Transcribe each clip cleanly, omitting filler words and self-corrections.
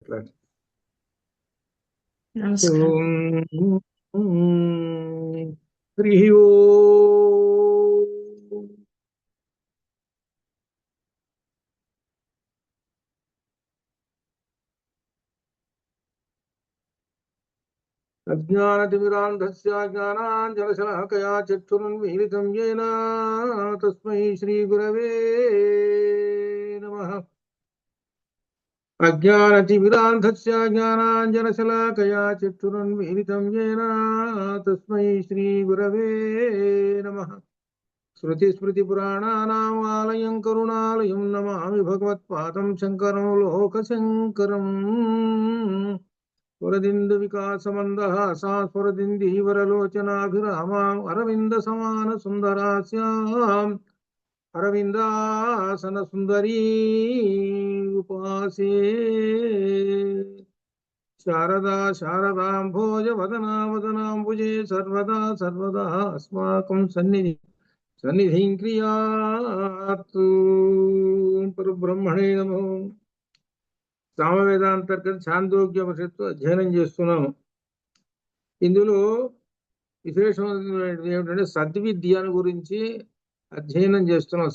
నమస్కారం. ఓం హరి ఓం. అజ్ఞానతిమిరాంధస్య జ్ఞానాంజనశలాకయా చక్షురున్మీలితం యేన తస్మై శ్రీగురవే నమః. అజ్ఞానతిమిరాంధస్య జ్ఞానాంజనశలాకయా చక్షురున్మీలితం యేన తస్మై శ్రీగురవే నమః. శృతిస్మృతిపురాణానామాలయం కరుణాలయం నమామి భగవత్పాదం శంకరం లోకశంకరం. స్వరదిందు వికాసమందహాసా స్వరదిందీవరలోచనాభిరామాం అరవింద సమాన సుందరాస్యాం అరవిందాసన సుందరీ ఉపాసే. శారదా శారదాంభోజ వదనా వదనాంబుజే సర్వదా సర్వదా అస్మాకం సన్నిధిం క్రియాతు. పరబ్రహ్మణే నమో. సామవేదాంతర్గత ఛాందోగ్యోపనిషత్తు అధ్యయనం చేస్తున్నాము. ఇందులో విశేషం ఏమిటంటే సద్విద్యను గురించి అధ్యయనం చేస్తున్నాం.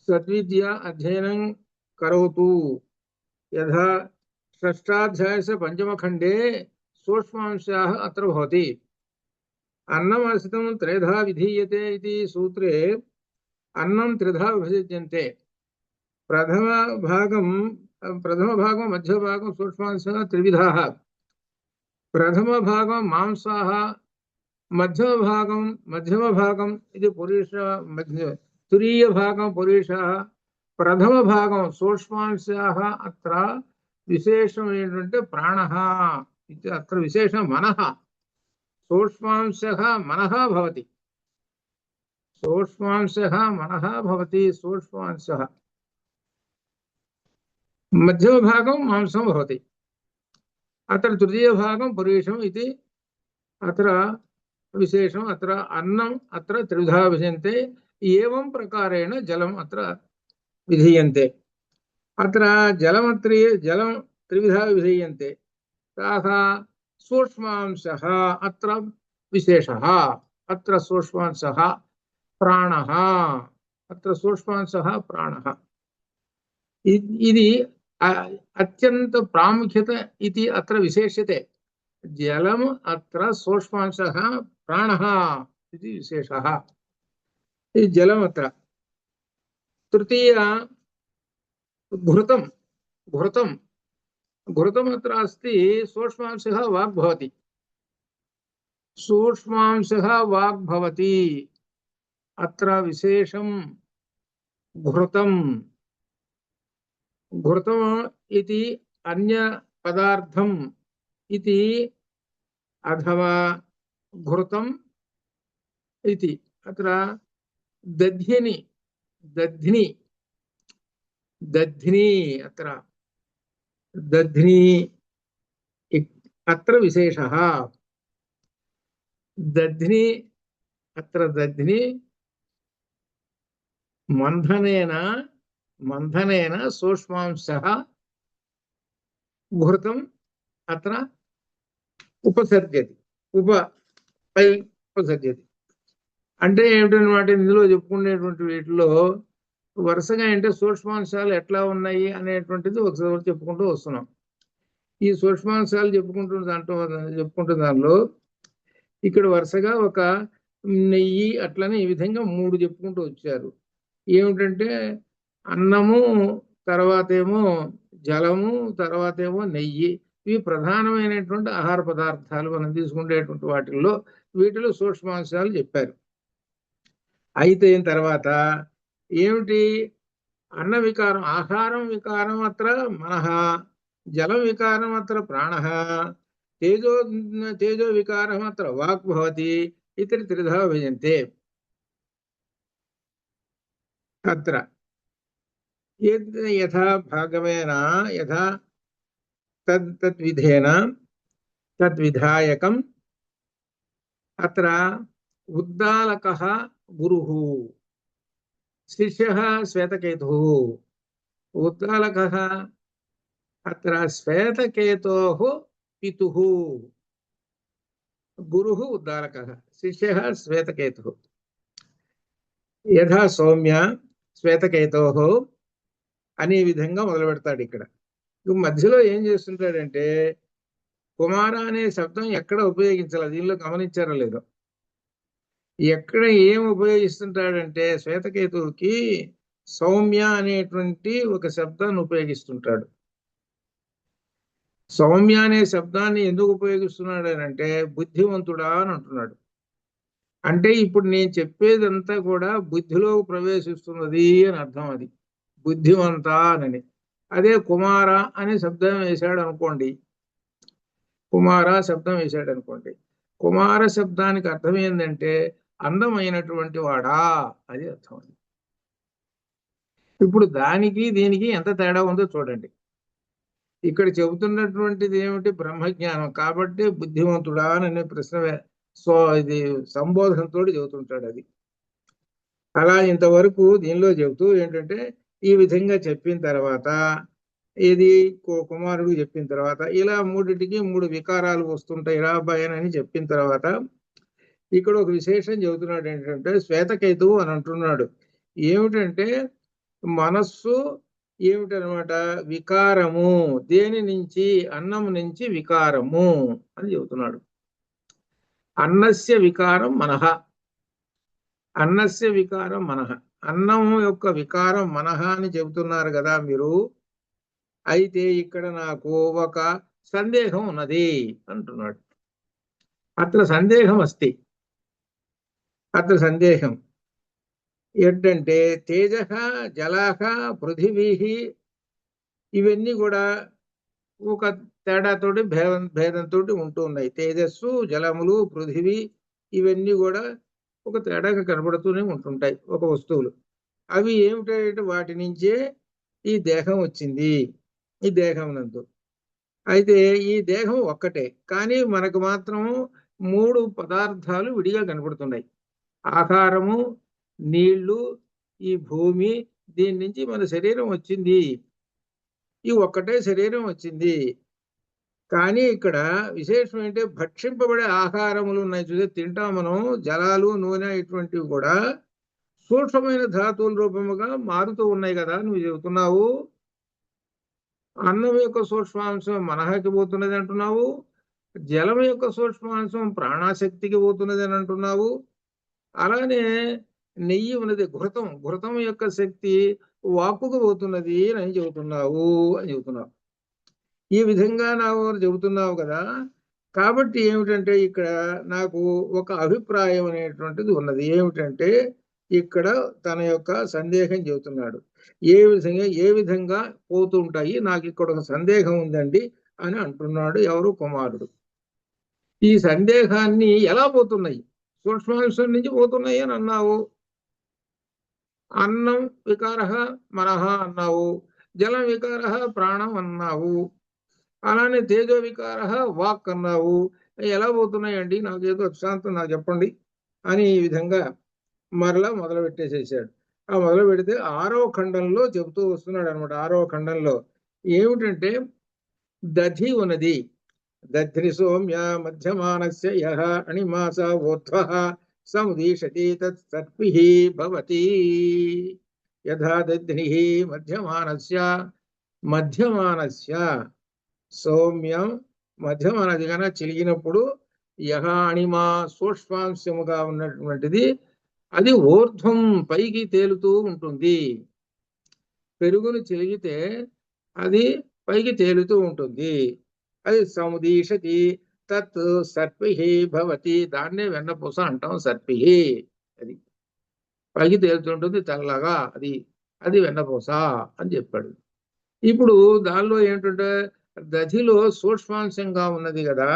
సద్విద్య అధ్యయనం కరోతు. యథా షష్టాధ్యాయస్య పంచమఖండే సూక్ష్మాంశాः అత్ర భవతి. అన్నమసితం త్రేధా విధీయతే ఇది సూత్రే అన్నం త్రిధా విభజ్యంతే. ప్రథమ భాగం మధ్య భాగం సూక్ష్మాంశः త్రివిధాः. ప్రథమ భాగం మాంసాः, మధ్యమ భాగం ఇది పురుష, తురీయ భాగం పురుషः, ప్రథమ భాగం సూక్ష్మాంశాः. అత్ర విశేషం ఏంటంటే ప్రాణः. అత్ర విశేషం మనః. సూక్ష్మాంశः మనః భవతి. సూక్ష్మాంశः మధ్యమ భాగం మాంసం భవతి. అత్ర తృతీయ భాగం పురుషం ఇది అత్ర విశేషం. అత్ర అన్నం అత్ర త్రివిధా విధీయంతే. ఏవం ప్రకారేణ జలం అత్ర విధీయంతే. అత్ర జలం త్రివిధా విధీయంతే. తాః సూక్ష్మాంశः అత్ర విశేషः. అత్ర సూక్ష్మాంశः ప్రాణः. ఇది అత్యంత ప్రాముఖ్యత ఇది అత్ర విశేష్యతే. జలం అత్ర సూక్ష్మాంశः ప్రాణः ఇది విశేషः. ఈ జలం అత్ర. తృతీయ घृतम अत्र अस्ति. सूक्ष्मांशः वाक् भवति. अत्र विशेषं घृतम् इति अन्य पदार्थम् इति अथवा घृतम् इति. अत्र दध्नि अत्र दध्नि अत्र विशेषः. दध्नि मंधनेन सूक्ष्मांशः घृतम् अत्र ఉపసర్జతి. అంటే ఏమిటన్నమాట, ఇందులో చెప్పుకునేటువంటి వీటిలో వరుసగా అంటే సూక్ష్మాంశాలు ఎట్లా ఉన్నాయి అనేటువంటిది ఒకసారి చెప్పుకుంటూ వస్తున్నాం. ఈ సూక్ష్మాంశాలు చెప్పుకుంటున్న దానిలో ఇక్కడ వరుసగా ఒక నెయ్యి అట్లనే ఈ విధంగా 3 చెప్పుకుంటూ వచ్చారు. ఏమిటంటే అన్నము, తర్వాతేమో జలము, తర్వాతేమో నెయ్యి. ఇవి ప్రధానమైనటువంటి ఆహార పదార్థాలు మనం తీసుకునేటువంటి వీటిలో సూక్ష్మాంశాలు చెప్పారు. అయితే తర్వాత ఏమిటి, అన్న వికారం, ఆహారం వికారం అత్ర మనః, జలం వికారం అత్ర ప్రాణః, తేజో వికారం అత్ర వాక్ భవతి. ఇతర త్రిధా విభజ్యంతే. అత్ర యథా భాగమేన యథా తద్విధేన తద్విధాయకం. అత్ర ఉద్దాలకః గురుః, శిష్యః శ్వేతకేతుః. ఉద్దాలకः అత్ర శ్వేతకేతోః పితుః గురుః ఉద్దాలకः శిష్యः శ్వేతకేతుః యథా సౌమ్య శ్వేతకేతోః అనే విధంగా మొదలు పెడతాడు. ఇక్కడ మధ్యలో ఏం చేస్తుంటాడంటే కుమార అనే శబ్దం ఎక్కడ ఉపయోగించాలి, దీనిలో గమనించారో లేదో. ఎక్కడ ఏం ఉపయోగిస్తుంటాడంటే శ్వేతకేతువుకి సౌమ్య అనేటువంటి ఒక శబ్దాన్ని ఉపయోగిస్తుంటాడు. సౌమ్య అనే శబ్దాన్ని ఎందుకు ఉపయోగిస్తున్నాడు అని అంటే బుద్ధివంతుడా అని అంటున్నాడు. అంటే ఇప్పుడు నేను చెప్పేదంతా కూడా బుద్ధిలో ప్రవేశిస్తున్నది అని అర్థం. అది బుద్ధివంత అని. అదే కుమార అనే శబ్దం వేశాడు అనుకోండి, కుమార శబ్దం వేశాడు అనుకోండి, కుమార శబ్దానికి అర్థం ఏంటంటే అందమైనటువంటి వాడా, అది అర్థం. అది ఇప్పుడు దానికి దీనికి ఎంత తేడా ఉందో చూడండి. ఇక్కడ చెబుతున్నటువంటిది ఏమిటి? బ్రహ్మజ్ఞానం. కాబట్టి బుద్ధివంతుడా అనే ప్రశ్న ఇది సంబోధనతో చెబుతుంటాడు. అది అలా ఇంతవరకు దీనిలో చెబుతూ ఏంటంటే ఈ విధంగా చెప్పిన తర్వాత ఇది కుమారుడు చెప్పిన తర్వాత ఇలా మూడిటికి మూడు వికారాలు వస్తుంటాయి రాబాయనని చెప్పిన తర్వాత ఇక్కడ ఒక విశేషం చెబుతున్నాడు. ఏంటంటే శ్వేతకేతువు అని అంటున్నాడు. ఏమిటంటే మనస్సు ఏమిటనమాట? వికారము. దేని నుంచి? అన్నం నుంచి వికారము అని చెబుతున్నాడు. అన్నస్య వికారం మనః, అన్నస్య వికారం మనః. అన్నం యొక్క వికారం మనః అని చెబుతున్నారు కదా మీరు. అయితే ఇక్కడ నాకు ఒక సందేహం ఉన్నది అంటున్నాడు. అత్ర సందేహం అస్తి. అత్ర సందేహం ఏంటంటే తేజః జలః పృథివీ ఇవన్నీ కూడా ఒక తేడాతోటి భేదంతో ఉంటూ ఉన్నాయి. తేజస్సు, జలములు, పృథివీ ఇవన్నీ కూడా ఒక తేడాగా కనబడుతూనే ఉంటుంటాయి ఒక వస్తువులు. అవి ఏమిటంటే వాటి నుంచే ఈ దేహం వచ్చింది. ఈ దేహం నందు అయితే ఈ దేహం ఒక్కటే, కానీ మనకు మాత్రం మూడు పదార్థాలు విడిగా కనబడుతున్నాయి. ఆహారము, నీళ్లు, ఈ భూమి. దీని నుంచి మన శరీరం వచ్చింది. ఈ ఒక్కటే శరీరం వచ్చింది. కానీ ఇక్కడ విశేషం ఏంటంటే భక్షింపబడే ఆహారములు ఉన్నాయి చూసే, తింటాం మనం. జలాలు, నూనె ఇటువంటివి కూడా సూక్ష్మమైన ధాతువుల రూపముగా మారుతూ ఉన్నాయి కదా నువ్వు చెబుతున్నావు. అన్నం యొక్క సూక్ష్మాంశం మనహకి పోతున్నది అంటున్నావు. జలం యొక్క సూక్ష్మాంశం ప్రాణాశక్తికి పోతున్నది అని అంటున్నావు. అలానే నెయ్యి ఉన్నది, ఘృతం యొక్క శక్తి వాక్కుకు పోతున్నది అని చెబుతున్నావు అని చెబుతున్నావు. ఈ విధంగా నాకు చెబుతున్నావు కదా. కాబట్టి ఏమిటంటే ఇక్కడ నాకు ఒక అభిప్రాయం అనేటువంటిది ఉన్నది. ఏమిటంటే ఇక్కడ తన యొక్క సందేహం చెబుతున్నాడు. ఏ విధంగా పోతుంటాయి, నాకు ఇక్కడ ఒక సందేహం ఉందండి అని అంటున్నాడు. ఎవరు? కుమారుడు. ఈ సందేహాన్ని ఎలా పోతున్నాయి? సూక్ష్మాంశం నుంచి పోతున్నాయి అని అన్నావు. అన్నం వికార మనః అన్నావు. జలం వికార ప్రాణం అన్నావు. అలానే తేజో వికార వాక్ అన్నావు. ఎలా పోతున్నాయండి? నాకేదో అశాంతం, నాకు చెప్పండి అని ఈ విధంగా మరలా మొదలు పెట్టేసేసాడు. ఆ మొదలు పెడితే 6వ ఖండంలో చెబుతూ వస్తున్నాడు అనమాట. 6వ ఖండంలో ఏమిటంటే దధి ఉన్నది. దధ్ని సౌమ్య మధ్యమానస్య యః అణిమాస ఊర్ధ్వః సముదీషతి తత్ సత్పిః భవతి. యథా దధ్నిః మధ్యమానస్య సౌమ్యం మధ్యమానది కన్నా చిలిగినప్పుడు యః అణిమా సూక్ష్మాంశముగా ఉన్నటువంటిది అది ఊర్ధ్వం పైకి తేలుతూ ఉంటుంది. పెరుగును చిలిగితే అది పైకి తేలుతూ ఉంటుంది. అది సముదీషతి తత్ సర్పిః భవతి. దాన్నే వెన్నపూస అంటాం. సర్పిః అది పైకి తేలుతుంటుంది తెల్లగా, అది వెన్నపూస అని చెప్పాడు. ఇప్పుడు దానిలో ఏంటంటే దధిలో సూక్ష్మాంశంగా ఉన్నది కదా.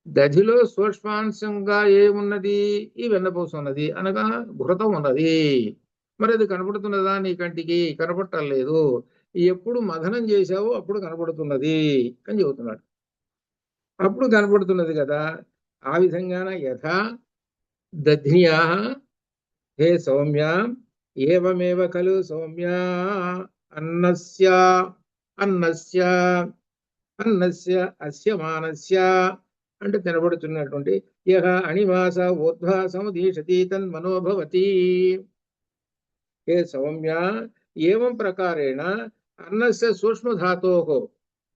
దధిలో సూక్ష్మాంశంగా ఏమున్నది? ఈ వెన్నపూస ఉన్నది, అనగా ఘృతం ఉన్నది. మరి అది కనపడుతున్నదా నీ కంటికి? కనపడటలేదు. ఎప్పుడు మథనం చేశావో అప్పుడు కనపడుతున్నది అని చెబుతున్నాడు. అప్పుడు కనపడుతున్నది కదా. ఆ విధంగాన యథా దధ్నియా హే సౌమ్య ఏవమేవ ఖలు సౌమ్య అన్నస్య అన్నస్య అన్నస్య అస్య మానస్య అంటే తినబడుతున్నటువంటి యహ అణివాస ఊర్ధ్వ సముదీషతి తన్మనోభవతి. ఏ సౌమ్య ఏవం ప్రకారేణ అన్నస్య సూక్ష్మధాతోః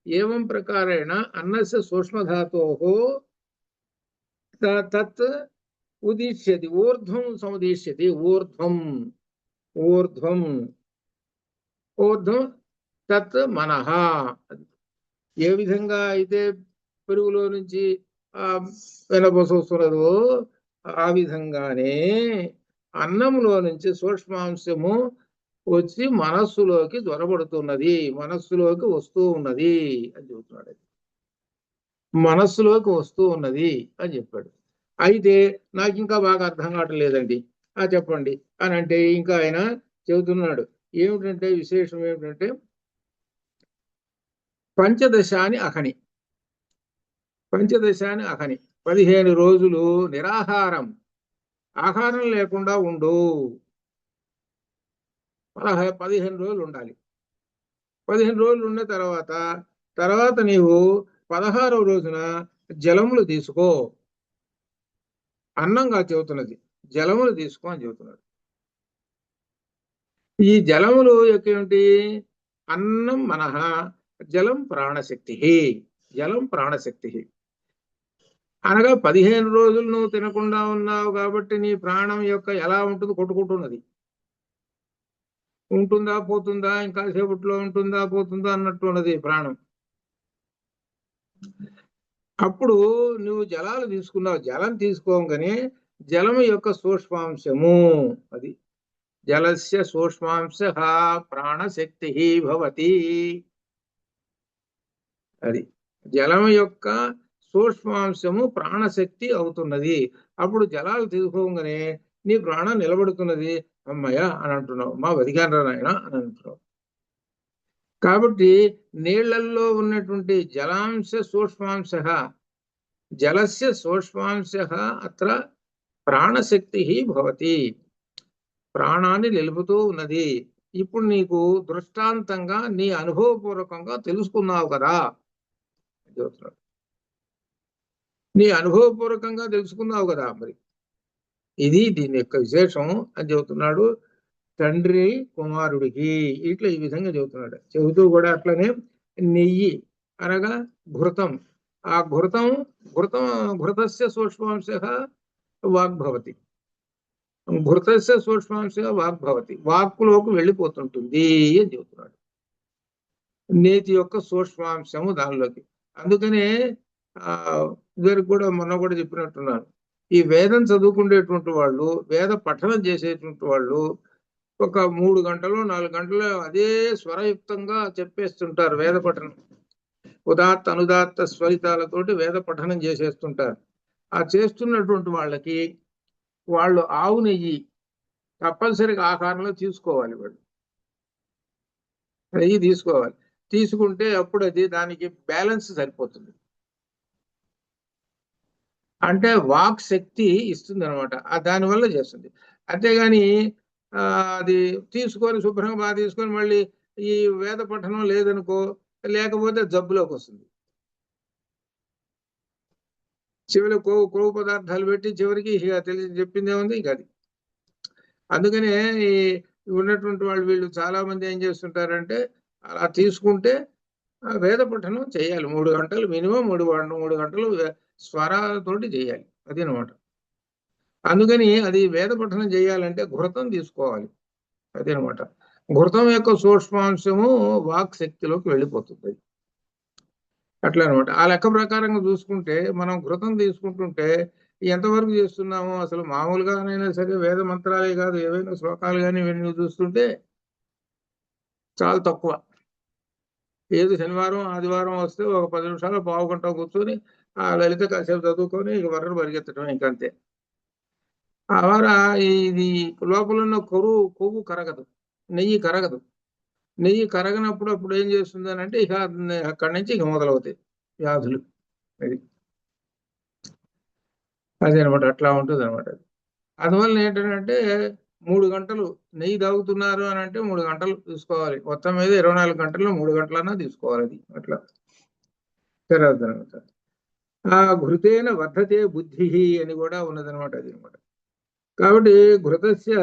ఏవం ప్రకారేణ అన్నస్య సూక్ష్మధాతోః తత్ ఉదిష్యతి ఊర్ధ్వం సముదీష్యతి ఊర్ధ్వం ఊర్ధ్వం ఊర్ధ్వం తత్ మనః. ఏ విధంగా అయితే పెరుగులో నుంచి వెనబోస వస్తున్నదో ఆ విధంగానే అన్నంలో నుంచి సూక్ష్మాంశము వచ్చి మనస్సులోకి జ్వరబడుతున్నది, మనస్సులోకి వస్తూ ఉన్నది అని చెబుతున్నాడు. మనస్సులోకి వస్తూ ఉన్నది అని చెప్పాడు. అయితే నాకు ఇంకా బాగా అర్థం కావట్లేదండి, చెప్పండి అని అంటే ఇంకా ఆయన చెబుతున్నాడు. ఏమిటంటే విశేషం ఏమిటంటే పంచదశాని అహని, పంచదశాని అహని 15 రోజులు నిరాహారం, ఆహారం లేకుండా ఉండు. 15 రోజులు ఉండాలి. 15 రోజులు ఉన్న తర్వాత నీవు 16వ రోజున జలములు తీసుకో. అన్నంగా చెబుతున్నది, జలములు తీసుకో అని చెబుతున్నాడు. ఈ జలములు ఏమిటి? అన్నం మనః, జలం ప్రాణశక్తి, జలం ప్రాణశక్తి. అనగా 15 రోజులు నువ్వు తినకుండా ఉన్నావు కాబట్టి నీ ప్రాణం యొక్క ఎలా ఉంటుంది? కొట్టుకుంటున్నది. ఉంటుందా పోతుందా, ఇంకా సేపట్లో ఉంటుందా పోతుందా అన్నట్టు ఉన్నది ప్రాణం. అప్పుడు నువ్వు జలాలు తీసుకున్నావు, జలం తీసుకోగానే జలము యొక్క సూక్ష్మాంశము అది. జలస్య సూక్ష్మాంశ ప్రాణశక్తి భవతి. అది జలం యొక్క సూక్ష్మాంశము ప్రాణశక్తి అవుతున్నది. అప్పుడు జలాలు తీసుకోగానే నీ ప్రాణం నిలబడుతున్నది. అమ్మయ్య అని అంటున్నావు, మా బతికారా నాయన అని అంటున్నావు. కాబట్టి నీళ్లల్లో ఉన్నటువంటి జలాంశ సూక్ష్మాంశ, జలస్య సూక్ష్మాంశ అత్ర ప్రాణశక్తి భవతి, ప్రాణాన్ని నిలుపుతూ ఉన్నది. ఇప్పుడు నీకు దృష్టాంతంగా నీ అనుభవపూర్వకంగా తెలుసుకున్నావు కదా, నీ అనుభవపూర్వకంగా తెలుసుకున్నావు కదా, మరి ఇది దీని యొక్క విశేషం అని చెబుతున్నాడు తండ్రి కుమారుడికి. ఇట్లా ఈ విధంగా చెబుతున్నాడు. చెబుతూ కూడా అట్లనే నెయ్యి అనగా ఘృతం, ఆ ఘృతస్య సూక్ష్మాంశ వాగ్భవతి, ఘృతస్య సూక్ష్మాంశ వాగ్భవతి, వాక్కులోకి వెళ్ళిపోతుంటుంది అని చెబుతున్నాడు. నేతి యొక్క సూక్ష్మాంశము దానిలోకి. అందుకనే ఇద్దరికి కూడా మొన్న కూడా చెప్పినట్టున్నాను, ఈ వేదం చదువుకునేటువంటి వాళ్ళు, వేద పఠనం చేసేటువంటి వాళ్ళు ఒక 3 గంటలు 4 గంటలు అదే స్వరయుక్తంగా చెప్పేస్తుంటారు. వేద పఠనం ఉదాత్త అనుదాత్త స్వరితాలతోటి వేద పఠనం చేసేస్తుంటారు. ఆ చేస్తున్నటువంటి వాళ్ళకి వాళ్ళు ఆవు నెయ్యి తప్పనిసరిగా ఆహారంలో తీసుకోవాలి. వాళ్ళు నెయ్యి తీసుకోవాలి. తీసుకుంటే అప్పుడు అది దానికి బ్యాలెన్స్ సరిపోతుంది. అంటే వాక్ శక్తి ఇస్తుంది అనమాట, దానివల్ల చేస్తుంది. అంతేగాని అది తీసుకొని శుభ్రంగా బాగా తీసుకొని మళ్ళీ ఈ వేద పఠనం లేదనుకో, లేకపోతే జబ్బులోకి వస్తుంది. చివరి కొవ్వు పదార్థాలు పెట్టి చివరికి తెలిసి చెప్పిందే ఉంది ఇక అది. అందుకనే ఈ ఉన్నటువంటి వాళ్ళు వీళ్ళు చాలా మంది ఏం చేస్తుంటారంటే అలా తీసుకుంటే వేద పఠనం చేయాలి. 3 గంటలు మినిమం 3 గంటలు స్వరాలతోటి చేయాలి. అది అనమాట. అందుకని అది వేద పఠనం చేయాలంటే ఘృతం తీసుకోవాలి. అదనమాట. ఘృతం యొక్క సూక్ష్మాంశము వాక్ శక్తిలోకి వెళ్ళిపోతుంది. అట్లా అనమాట. ఆ లెక్క ప్రకారంగా చూసుకుంటే మనం ఘృతం తీసుకుంటుంటే ఎంతవరకు చేస్తున్నాము? అసలు మామూలుగానైనా సరే వేద మంత్రాలే కాదు, ఏవైనా శ్లోకాలు కానీ ఇవన్నీ చూస్తుంటే చాలా తక్కువ. ఏది శనివారం ఆదివారం వస్తే ఒక 10 నిమిషాలు పావు గంట కూర్చొని ఆ లలిత కాసేపు చదువుకొని ఇక వరను పరిగెత్తడం, ఇంకంతే. ఆ వార ఇది లోపల ఉన్న కొవ్వు కరగదు, నెయ్యి కరగదు. నెయ్యి కరగనప్పుడు అప్పుడు ఏం చేస్తుంది అని అంటే ఇక అక్కడి నుంచి ఇక మొదలవుతాయి వ్యాధులు. అది అనమాట. అట్లా ఉంటుంది అనమాట. అందువల్ల ఏంటంటే 3 గంటలు నెయ్యి తాగుతున్నారు అని అంటే 3 గంటలు తీసుకోవాలి. మొత్తం మీద 24 గంటల్లో 3 గంటలన్నా తీసుకోవాలి. అది అట్లా తర్వాత ఆ ఘృతేన వర్ధతే బుద్ధి అని కూడా ఉన్నదనమాట. అది అనమాట. కాబట్టి ఘృతస్య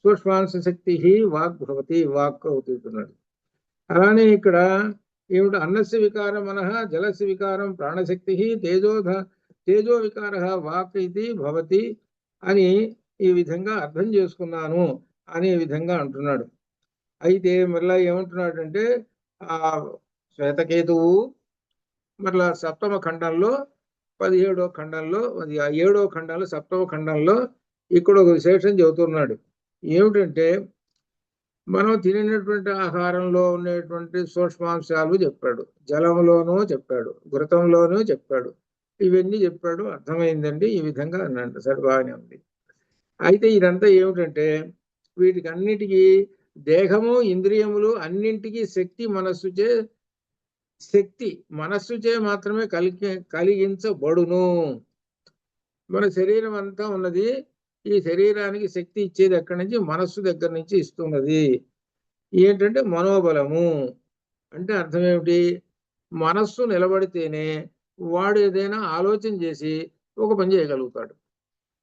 సూక్ష్మాంశ శక్తి వాగ్భవతి, వాక్ అవుతున్నాడు. అలానే ఇక్కడ ఏమిటి, అన్నస్య వికారం మనః, జలస్య వికారం ప్రాణశక్తి, తేజో వికార వాక్ ఇది భవతి అని ఈ విధంగా అర్థం చేసుకున్నాను అనే విధంగా అంటున్నాడు. అయితే మరలా ఏమంటున్నాడంటే ఆ శ్వేతకేతువు మరలా సప్తమ ఖండంలో 17వ ఖండంలో 7వ ఖండంలో సప్తమ ఖండంలో ఇక్కడ ఒక విశేషం చెబుతున్నాడు. ఏమిటంటే మనం తినేటువంటి ఆహారంలో ఉండేటువంటి సూక్ష్మాంశాలు చెప్పాడు, జలంలోనూ చెప్పాడు, ఘృతంలోనూ చెప్పాడు, ఇవన్నీ చెప్పాడు. అర్థమైందండి, ఈ విధంగా అన్నాడు. సరే, బాగానే ఉంది. అయితే ఇదంతా ఏమిటంటే వీటికి అన్నిటికీ దేహము ఇంద్రియములు అన్నింటికీ శక్తి మనస్సుచే మాత్రమే కలిగించబడును. మన శరీరం అంతా ఉన్నది, ఈ శరీరానికి శక్తి ఇచ్చేది ఎక్కడి నుంచి? మనస్సు దగ్గర నుంచి ఇస్తున్నది. ఏంటంటే మనోబలము. అంటే అర్థం ఏమిటి? మనస్సు నిలబడితేనే వాడు ఏదైనా ఆలోచన చేసి ఒక పని చేయగలుగుతాడు.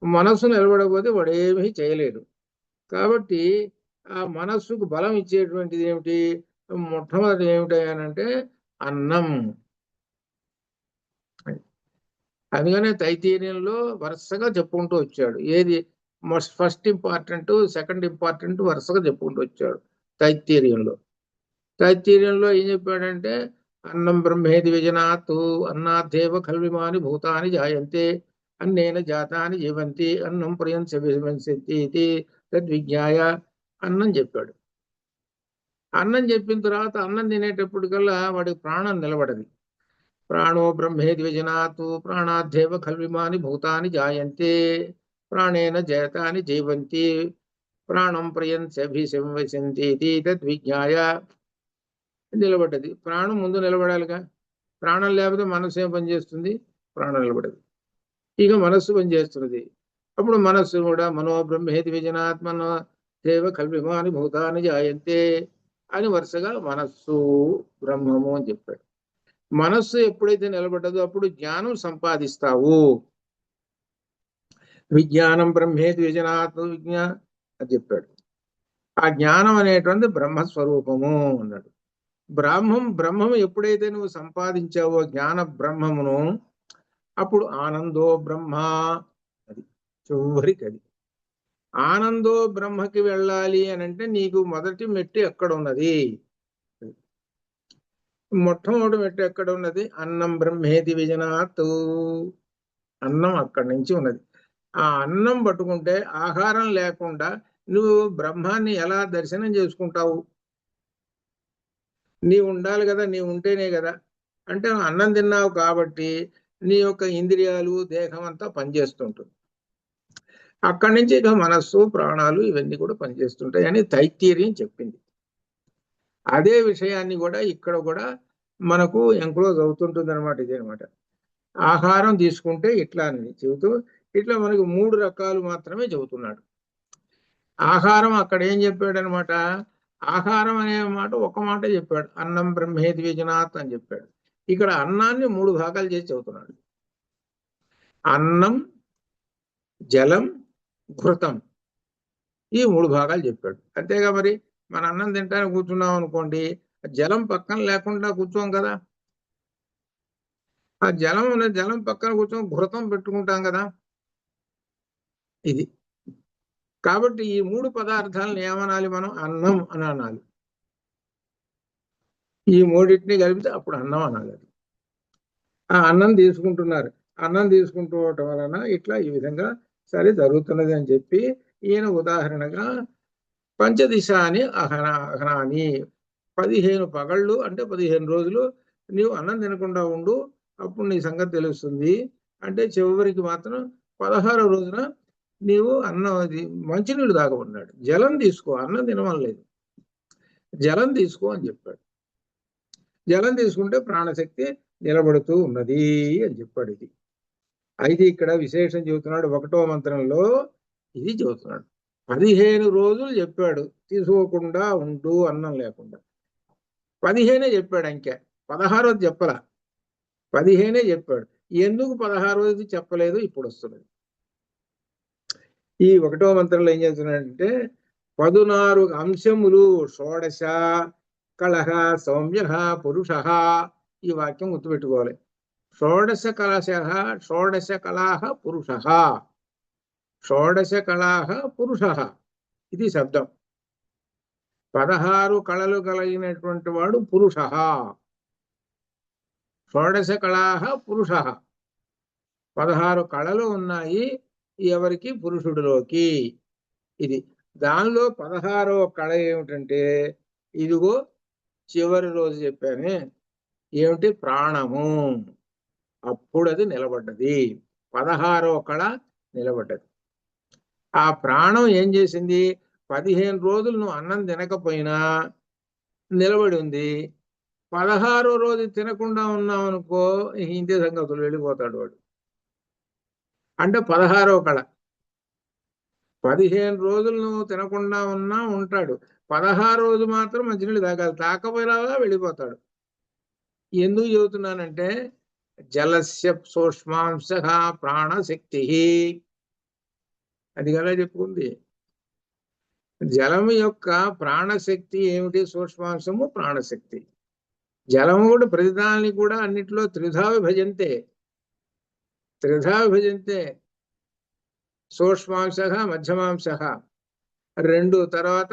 మనస్సు నిలబడకపోతే వాడు ఏమీ చేయలేడు. కాబట్టి ఆ మనస్సుకు బలం ఇచ్చేటువంటిది ఏమిటి? మొట్టమొదటి ఏమిటి అంటే అన్నం. అందుకనే తైతీర్యంలో వరుసగా చెప్పుకుంటూ వచ్చాడు. ఏది ఫస్ట్ ఇంపార్టెంట్, సెకండ్ ఇంపార్టెంట్ వరుసగా చెప్పుకుంటూ వచ్చాడు తైతీర్యంలో. తైతీర్యంలో ఏం చెప్పాడంటే అన్నం బ్రహ్మేది విజనాత్, అన్నాదేవ ఖల్విమాని భూతాని జాయంతే, అన్నేన జాతాని జీవంతి, అన్నం ప్రియంతి తద్విజ్ఞాయ. అన్నం చెప్పాడు. అన్నం చెప్పిన తర్వాత అన్నం తినేటప్పటికల్లా వాడికి ప్రాణం నిలబడది. ప్రాణో బ్రహ్మేది విజనాత్, ప్రాణాదేవ ఖల్విమాని భూతాని జాయంతే, ప్రాణేన జాతాని జీవంతి, ప్రాణం ప్రియంతి తద్విజ్ఞాయ. నిలబడ్డది. ప్రాణం ముందు నిలబడాలిగా. ప్రాణం లేకపోతే మనస్సు ఏం పనిచేస్తుంది? ప్రాణం నిలబడదు. ఇక మనస్సు పనిచేస్తున్నది. అప్పుడు మనస్సు కూడా మనోబ్రహ్మేది విజనాత్మన దేవ కల్విమాని భూతాని జాయంతే అని వరుసగా మనస్సు బ్రహ్మము అని చెప్పాడు. మనస్సు ఎప్పుడైతే నిలబడ్డదో అప్పుడు జ్ఞానం సంపాదిస్తావు. విజ్ఞానం బ్రహ్మేది విజనాత్మ విజ్ఞా అని చెప్పాడు. ఆ జ్ఞానం అనేటువంటి బ్రహ్మస్వరూపము అన్నాడు. బ్రహ్మం ఎప్పుడైతే నువ్వు సంపాదించావో జ్ఞాన బ్రహ్మమును, అప్పుడు ఆనందో బ్రహ్మ. అది చివరికి అది ఆనందో బ్రహ్మకి వెళ్ళాలి అని అంటే నీకు మొదటి మెట్టు ఎక్కడ ఉన్నది? మొట్టమొదటి మెట్టు ఎక్కడ ఉన్నది? అన్నం బ్రహ్మేది విజనాత్. అన్నం అక్కడి నుంచి ఉన్నది. ఆ అన్నం పట్టుకుంటే, ఆహారం లేకుండా నువ్వు బ్రహ్మాన్ని ఎలా దర్శనం చేసుకుంటావు? నీవు ఉండాలి కదా, నీవు ఉంటేనే కదా. అంటే అన్నం తిన్నావు కాబట్టి నీ యొక్క ఇంద్రియాలు, దేహం అంతా పనిచేస్తుంటుంది. అక్కడి నుంచి ఇక మనస్సు, ప్రాణాలు ఇవన్నీ కూడా పనిచేస్తుంటాయి అని తైత్తీర్యం చెప్పింది. అదే విషయాన్ని కూడా ఇక్కడ కూడా మనకు ఎంక్లోజ్ అవుతుంటుంది అనమాట. ఇదే అనమాట. ఆహారం తీసుకుంటే ఇట్లా అని చెబుతూ ఇట్లా మనకు 3 రకాలు మాత్రమే చెబుతున్నాడు. ఆహారం అక్కడ ఏం చెప్పాడు అనమాట? ఆహారం అనే మాట ఒక మాట చెప్పాడు. అన్నం బ్రహ్మేది విజనాత్ అని చెప్పాడు. ఇక్కడ అన్నాన్ని 3 భాగాలు చేసి చెబుతున్నాడు. అన్నం, జలం, ఘృతం, ఈ 3 భాగాలు చెప్పాడు. అంతేగా మరి మన అన్నం తింటానికి కూర్చున్నాం అనుకోండి, జలం పక్కన లేకుండా కూర్చోం కదా. ఆ జలం పక్కన కూర్చొని ఘృతం పెట్టుకుంటాం కదా. ఇది కాబట్టి ఈ 3 పదార్థాలను ఏమనాలి మనం? అన్నం అని అనాలి. ఈ మూడింటిని కలిపితే అప్పుడు అన్నం అనాలి. ఆ అన్నం తీసుకుంటున్నారు. అన్నం తీసుకుంటుండటం వలన ఇట్లా ఈ విధంగా సరే జరుగుతున్నది అని చెప్పి ఈయన ఉదాహరణగా పంచదిశ అని అహనాని 15 పగళ్ళు అంటే 15 రోజులు నీవు అన్నం తినకుండా ఉండు, అప్పుడు నీ సంగతి తెలుస్తుంది. అంటే చివరికి మాత్రం 16వ రోజున నీవు అన్నం మంచినీళ్ళు తాగమన్నాడు. జలం తీసుకో, అన్నం తినమనలేదు. జలం తీసుకో అని చెప్పాడు. జలం తీసుకుంటే ప్రాణశక్తి నిలబడుతూ ఉన్నది అని చెప్పాడు. ఇది అయితే ఇక్కడ విశేషం చెబుతున్నాడు. 1వ మంత్రంలో ఇది చెబుతున్నాడు. 15 రోజులు చెప్పాడు తీసుకోకుండా ఉండు అన్నం లేకుండా. 15 చెప్పాడు, అంకె 16 చెప్పలా, 15 చెప్పాడు. ఎందుకు 16 చెప్పలేదు ఇప్పుడు వస్తున్నది. ఈ 1వ మంత్రంలో ఏం చేస్తున్నాడంటే 16 అంశములు, షోడశ కళహ సౌమ్య పురుష. ఈ వాక్యం గుర్తుపెట్టుకోవాలి. షోడశ కలశ, షోడశ కళాహ పురుష, షోడశ కళాహ పురుష, ఇది శబ్దం. 16 కళలు కలిగినటువంటి వాడు పురుష. షోడశ కళాహ పురుష, 16 కళలు ఉన్నాయి ఎవరికి? పురుషుడిలోకి. ఇది దానిలో 16వ కళ ఏమిటంటే ఇదిగో చివరి రోజు చెప్పానే, ఏమిటి? ప్రాణము. అప్పుడు అది నిలబడ్డది. 16వ కళ నిలబడ్డది. ఆ ప్రాణం ఏం చేసింది? 15 రోజులు నువ్వు అన్నం తినకపోయినా నిలబడి ఉంది. 16వ రోజు తినకుండా ఉన్నావు అనుకో, ఇంతే సంగతులు, వెళ్ళిపోతాడు వాడు. అంటే 16వ కళ. 15 రోజులు నువ్వు తినకుండా ఉన్నా ఉంటాడు, 16 రోజు మాత్రం మంచినీళ్ళు తాగాలి, తాకపోయినా వెళ్ళిపోతాడు. ఎందుకు చెబుతున్నానంటే జలస్య సూక్ష్మాంశ ప్రాణశక్తి, అది కదా చెప్పుకుంది. జలము యొక్క ప్రాణశక్తి ఏమిటి? సూక్ష్మాంశము ప్రాణశక్తి. జలము కూడా ప్రతిదాన్ని కూడా అన్నిట్లో త్రిధా విభజంతే, త్రిధా విభజంతే. సూక్ష్మాంశ, మధ్యమాంశ 2, తర్వాత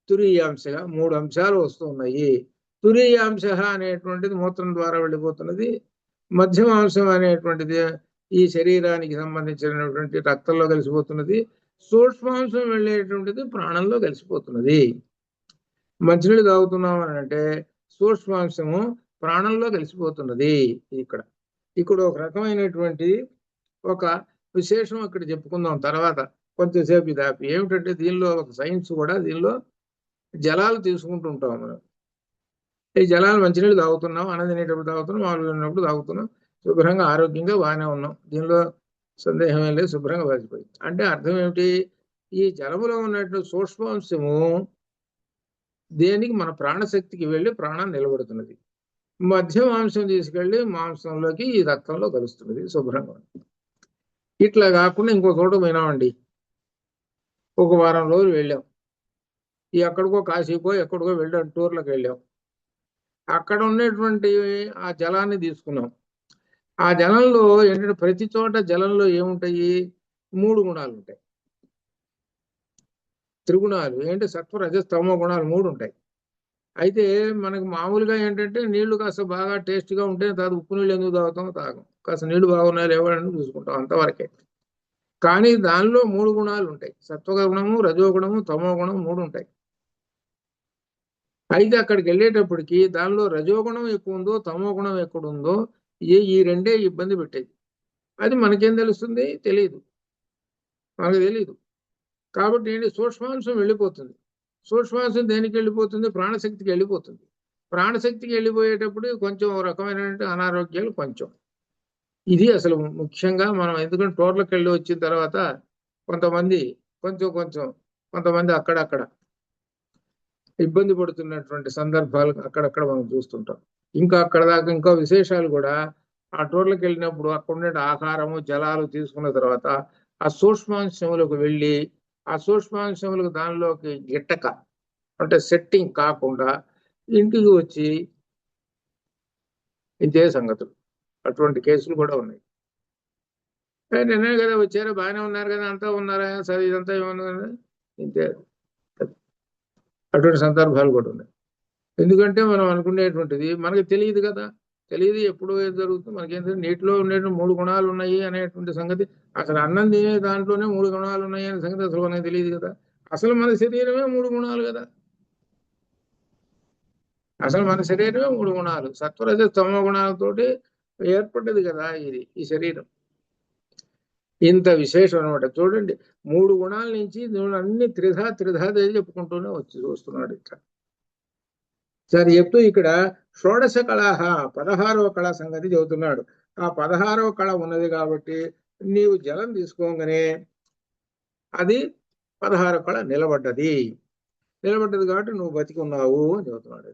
తురీయాంశ 3 అంశాలు వస్తున్నాయి. తురీయాంశ అనేటువంటిది మూత్రం ద్వారా వెళ్ళిపోతున్నది. మధ్యమాంశం అనేటువంటిది ఈ శరీరానికి సంబంధించినటువంటి రక్తంలో కలిసిపోతున్నది. సూక్ష్మాంశం వెళ్ళేటువంటిది ప్రాణంలో కలిసిపోతున్నది. మంచినీళ్ళు తాగుతున్నాం అని అంటే సూక్ష్మాంశము ప్రాణంలో కలిసిపోతున్నది. ఇక్కడ ఒక రకమైనటువంటి ఒక విశేషం ఇక్కడ చెప్పుకుందాం తర్వాత కొంచెంసేపు దాపి. ఏమిటంటే దీనిలో ఒక సైన్స్ కూడా, దీనిలో జలాలు తీసుకుంటుంటాం మనం. ఈ జలాలు మంచినీళ్ళు తాగుతున్నాం, అన్నం తినేటప్పుడు తాగుతున్నాం, మామూలుగా ఉన్నప్పుడు తాగుతున్నాం, శుభ్రంగా ఆరోగ్యంగా బాగానే ఉన్నాం, దీనిలో సందేహం ఏం లేదు, శుభ్రంగా బతికిపోయింది. అంటే అర్థం ఏమిటి? ఈ జలములో ఉన్నటువంటి సూక్ష్మాంశము దేనికి? మన ప్రాణశక్తికి వెళ్ళి ప్రాణం నిలబడుతున్నది. మధ్యమాంశం తీసుకెళ్లి మాంసంలోకి, ఈ రక్తంలో కలుస్తున్నది శుభ్రంగా. ఇట్లా కాకుండా ఇంకో చోట పోయినామండి, ఒక వారం రోజులు వెళ్ళాం, ఎక్కడికో కాశీకో ఎక్కడికో వెళ్ళాం, టూర్లకు వెళ్ళాం. అక్కడ ఉన్నటువంటి ఆ జలాన్ని తీసుకున్నాం. ఆ జలంలో ఏంటంటే ప్రతి చోట జలంలో ఏముంటాయి? 3 గుణాలు ఉంటాయి. త్రిగుణాలు ఏంటి? సత్వ రజ తమో గుణాలు 3 ఉంటాయి. అయితే మనకు మామూలుగా ఏంటంటే నీళ్లు కాస్త బాగా టేస్ట్గా ఉంటే తర్వాత ఉప్పు నీళ్ళు ఎందుకు తాగుతాం? తాగం. కాస్త నీళ్లు బాగున్నాయి లేవని చూసుకుంటాం, అంతవరకే. కానీ దానిలో 3 గుణాలు ఉంటాయి. సత్వగుణము, రజోగుణము, తమో గుణం 3 ఉంటాయి. అయితే అక్కడికి వెళ్ళేటప్పటికి దానిలో రజోగుణం ఎక్కువ ఉందో తమో గుణం ఎక్కడ ఉందో ఈ రెండే ఇబ్బంది పెట్టేది. అది మనకేం తెలుస్తుంది? తెలియదు, మనకు తెలియదు. కాబట్టి ఏంటి? సూక్ష్మాంశం వెళ్ళిపోతుంది. సూక్ష్మాంశం దేనికి వెళ్ళిపోతుంది? ప్రాణశక్తికి వెళ్ళిపోతుంది. ప్రాణశక్తికి వెళ్ళిపోయేటప్పుడు కొంచెం రకమైనటువంటి అనారోగ్యాలు కొంచెం. ఇది అసలు ముఖ్యంగా మనం, ఎందుకంటే టూర్లకు వెళ్ళి వచ్చిన తర్వాత కొంతమంది కొంతమంది అక్కడక్కడ ఇబ్బంది పడుతున్నటువంటి సందర్భాలు అక్కడక్కడ మనం చూస్తుంటాం. ఇంకా అక్కడ దాకా ఇంకా విశేషాలు కూడా. ఆ టూర్లకు వెళ్ళినప్పుడు అక్కడ ఉండే ఆహారము, జలాలు తీసుకున్న తర్వాత ఆ సూక్ష్మాంశములకు వెళ్ళి, ఆ సూక్ష్మాంశములకు దానిలోకి గిట్టక, అంటే సెట్టింగ్ కాకుండా ఇంటికి వచ్చి ఇంతే సంగతులు. అటువంటి కేసులు కూడా ఉన్నాయి. నిన్నే కదా వచ్చారు, బాగానే ఉన్నారు కదా, అంతా ఉన్నారా, సరే ఇదంతా ఏమన్నా ఇంతే. అటువంటి సందర్భాలు కూడా ఉన్నాయి. ఎందుకంటే మనం అనుకునేటువంటిది మనకి తెలియదు కదా, తెలియదు ఎప్పుడు ఏది జరుగుతుంది మనకేంటంటే. నీటిలో ఉండే 3 గుణాలు ఉన్నాయి అనేటువంటి సంగతి, అసలు అన్నం తినే దాంట్లోనే 3 గుణాలు ఉన్నాయి అనే సంగతి అసలు మనకి తెలియదు కదా. అసలు మన శరీరమే 3 గుణాలు కదా, అసలు మన శరీరమే 3 గుణాలు, సత్వరజ తమో గుణాలతోటి ఏర్పడ్డది కదా ఈ శరీరం. ఇంత విశేషం అనమాట. చూడండి, 3 గుణాల నుంచి అన్ని త్రిధా చెప్పుకుంటూనే చూస్తున్నాడు ఇక్కడ. సరే చెప్తూ ఇక్కడ షోడశ కళాహ 16వ కళ సంగతి చెబుతున్నాడు. ఆ 16వ కళ ఉన్నది కాబట్టి నీవు జలం తీసుకోగానే అది 16వ కళ నిలబడ్డది కాబట్టి నువ్వు బతికి ఉన్నావు అని చెబుతున్నాడు.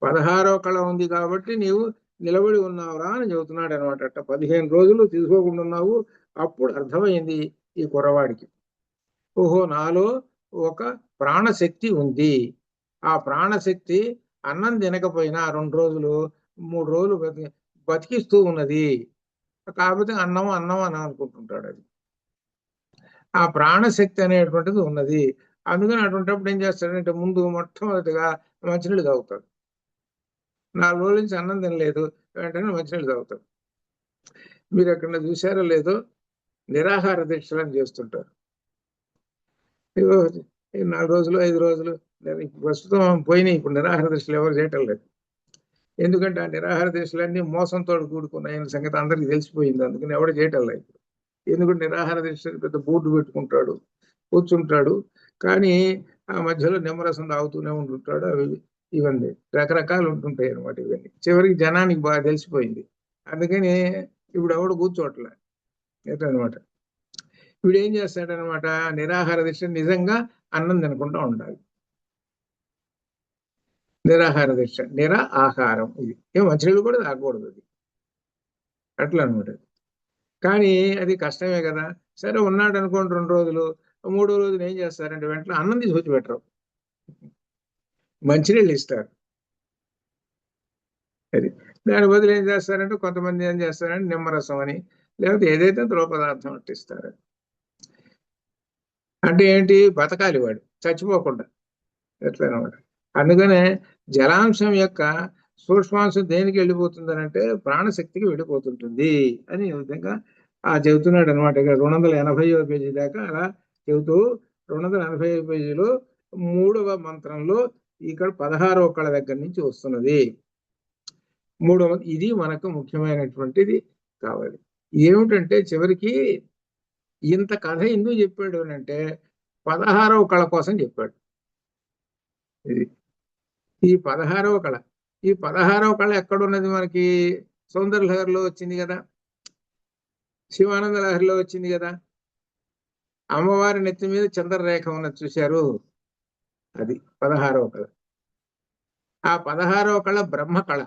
16వ కళ ఉంది కాబట్టి నీవు నిలబడి ఉన్నావురా అని చెబుతున్నాడు అనమాట. 15 రోజులు తీసుకోకుండా ఉన్నావు. అప్పుడు అర్థమైంది ఈ కుర్రవాడికి, ఓహో నాలో ఒక ప్రాణశక్తి ఉంది. ఆ ప్రాణశక్తి అన్నం తినకపోయినా 2 రోజులు 3 రోజులు బతికిస్తూ ఉన్నది. కాకపోతే అన్నం అని అనుకుంటుంటాడు. అది ఆ ప్రాణశక్తి అనేటువంటిది ఉన్నది. అందుకని అటువంటిప్పుడు ఏం చేస్తాడంటే ముందు మొట్టమొదటిగా మంచినీళ్ళు తాగుతాడు. 4 రోజుల నుంచి అన్నం తినలేదు, వెంటనే మంచినీళ్ళు తాగుతాడు. మీరు ఎక్కడ చూశారో లేదో నిరాహార దీక్షలను చేస్తుంటారు. 4 రోజులు 5 రోజులు ప్రస్తుతం పోయినాయి. ఇప్పుడు నిరాహార దీక్షలు ఎవరు చేయటం లేదు. ఎందుకంటే ఆ నిరాహార దీక్షలన్నీ మోసంతో కూడుకున్నాయని సంగతి అందరికీ తెలిసిపోయింది. అందుకని ఎవరు చేయటం లేదు. ఎందుకంటే నిరాహార దీక్ష పెద్ద బోర్డు పెట్టుకుంటాడు, కూర్చుంటాడు, కానీ ఆ మధ్యలో నిమ్మరసం తాగుతూనే ఉంటుంటాడు. అవి ఇవన్నీ రకరకాలు ఉంటుంటాయి అనమాట. ఇవన్నీ చివరికి జనానికి బాగా తెలిసిపోయింది. అందుకని ఇప్పుడు ఎవడు కూర్చోట్లే అనమాట. వీడు ఏం చేస్తాడనమాట, నిరాహార దీక్ష నిజంగా అన్నం తినకుండా ఉండాలి. నిరాహార దీక్ష, ఆహారం. ఇది ఏం మంచినీళ్ళు కూడా తాగకూడదు. అది అట్లా అనమాట. కానీ అది కష్టమే కదా. సరే ఉన్నాడు అనుకోండి 2 రోజులు, 3వ రోజున ఏం చేస్తారంటే వెంటనే అన్నం తీసుకొచ్చి పెట్టరు, మంచినీళ్ళు ఇస్తారు. అది దాని బదులు ఏం చేస్తారంటే కొంతమంది ఏం చేస్తారంటే నిమ్మరసం అని, లేకపోతే ఏదైతే ద్రవ పదార్థం అట్టిస్తారు. అంటే ఏంటి, బతకాలి వాడు చచ్చిపోకుండా ఎట్లా అనమాట. అందుకనే జలాంశం యొక్క సూక్ష్మాంశం దేనికి వెళ్ళిపోతుందనంటే ప్రాణశక్తికి వెళ్ళిపోతుంటుంది అని ఈ విధంగా చెబుతున్నాడు అనమాట. ఇక్కడ 280వ పేజీ దాకా అలా చెబుతూ 280వ పేజీలో 3వ మంత్రంలో ఇక్కడ 16వ కళ దగ్గర నుంచి వస్తున్నది. 3వ ఇది మనకు ముఖ్యమైనటువంటిది కావాలి. ఏమిటంటే చివరికి ఇంత కథ ఎందుకు చెప్పాడు అని అంటే 16వ కళ కోసం చెప్పాడు. ఇది ఈ 16వ కళ, ఈ 16వ కళ ఎక్కడున్నది మనకి? సౌందర్య లహరిలో వచ్చింది కదా, శివానంద లహరిలో వచ్చింది కదా. అమ్మవారి నెత్తి మీద చంద్రరేఖ ఉన్నది చూశారు, అది 16వ కళ. ఆ 16వ కళ బ్రహ్మ కళ,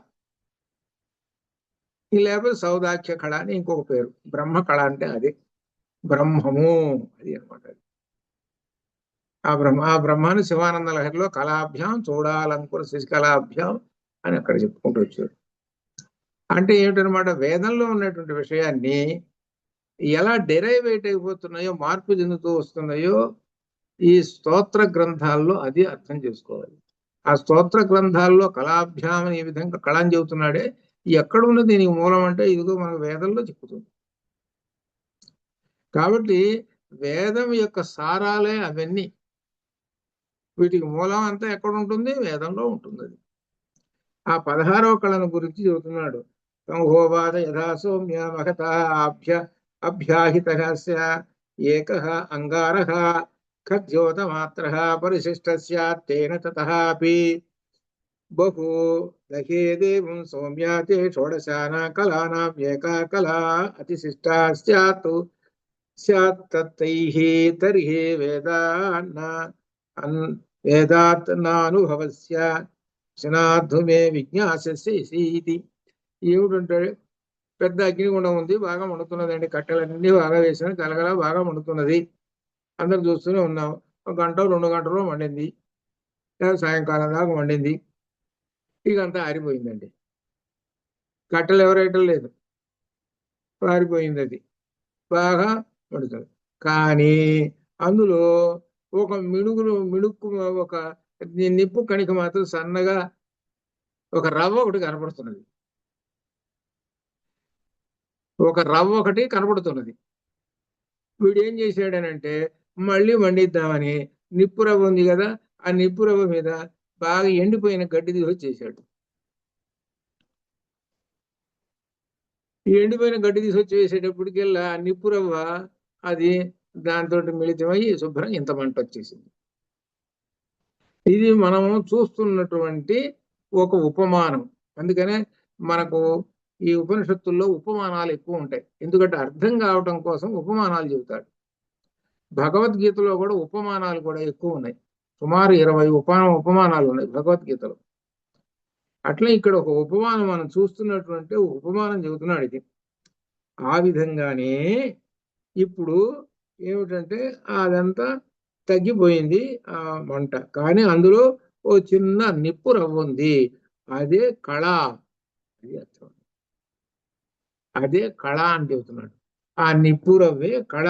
లేకపోతే సౌదాఖ్య కళ అని ఇంకొక పేరు. బ్రహ్మ కళ అంటే అది బ్రహ్మము, అది అనమాట. ఆ బ్రహ్మాన్ని శివానంద లహరిలో కళాభ్యాం చూడాలంకుర శశికళాభ్యాం అని అక్కడ చెప్పుకుంటూ వచ్చాడు. అంటే ఏమిటనమాట, వేదంలో ఉన్నటువంటి విషయాన్ని ఎలా డెరైవేట్ అయిపోతున్నాయో, మార్పు చెందుతూ వస్తున్నాయో ఈ స్తోత్ర గ్రంథాల్లో అది అర్థం చేసుకోవాలి. ఆ స్తోత్ర గ్రంథాల్లో కళాభ్యాం ఈ విధంగా కళని చెబుతున్నాడే, ఎక్కడ ఉన్నది దీనికి మూలం అంటే ఇదిగో మనకు వేదంలో చెప్పుతుంది. కాబట్టి వేదం యొక్క సారాలే అవన్నీ. వీటికి మూలం అంతా ఎక్కడ ఉంటుంది? వేదంలో ఉంటుంది. అది ఆ 16వ కళను గురించి చెబుతున్నాడు. సంహోవాద యథా సౌమ్య మహత అభ్యాహిత ఏకః అంగారః ఖద్యోత మాత్రః పరిశిష్ట స్యాత్తేన తతఃపి బహు దహేదేవం సౌమ్యాతే షోడశానా కళానాం ఏకా కళా అతిశిష్టా స్యాత్ తత్తైః తర్హి వేదాత్ నానుభవస్య శనార్థుమే విజ్ఞాసస్య ఇది. ఏమిటంటే పెద్ద అగ్నిగుండం ఉంది, బాగా మండుతున్నదండి, కట్టెలన్నీ బాగా వేసిన గలగల బాగా మండుతున్నది, అందరు చూస్తూనే ఉన్నాం. 1 గంట 2 గంటలో మండింది, లేదా సాయంకాలం దాకా మండింది, ఇదంతా ఆరిపోయిందండి. కట్టెలు ఎవరైటం లేదు, ఆరిపోయింది, అది బాగా మండుతుంది. కానీ అందులో ఒక మిణుక్కు ఒక నిప్పు కణిక మాత్రం సన్నగా ఒక రవ్వ ఒకటి కనపడుతున్నది, ఒక రవ్వ ఒకటి కనపడుతున్నది. వీడు ఏం చేశాడనంటే మళ్ళీ మండిద్దామని నిప్పు రవ్వ ఉంది కదా, ఆ నిప్పు రవ్వ మీద బాగా ఎండిపోయిన గడ్డి తీసుకొచ్చి చేశాడు. ఈ ఎండిపోయిన గడ్డి తీసుకొచ్చి వేసేటప్పటికెల్లా ఆ నిప్పు రవ్వ అది దాంతో మిళితమయ్యి శుభ్రం ఇంత మంట వచ్చేసింది. ఇది మనము చూస్తున్నటువంటి ఒక ఉపమానం. అందుకనే మనకు ఈ ఉపనిషత్తుల్లో ఉపమానాలు ఎక్కువ ఉంటాయి. ఎందుకంటే అర్థం కావటం కోసం ఉపమానాలు చెబుతాడు. భగవద్గీతలో కూడా ఉపమానాలు కూడా ఎక్కువ ఉన్నాయి. సుమారు 20 ఉపమానాలు ఉన్నాయి భగవద్గీతలో. అట్లా ఇక్కడ ఒక ఉపమానం మనం చూస్తున్నటువంటి ఉపమానం చెబుతున్నాడు ఇది. ఆ విధంగానే ఇప్పుడు ఏమిటంటే అదంతా తగ్గిపోయింది ఆ మంట, కానీ అందులో ఓ చిన్న నిప్పు రవ్వ ఉంది. అదే కళ. అది అర్థం. అదే కళ అని చెబుతున్నాడు. ఆ నిప్పు రవ్వే కళ.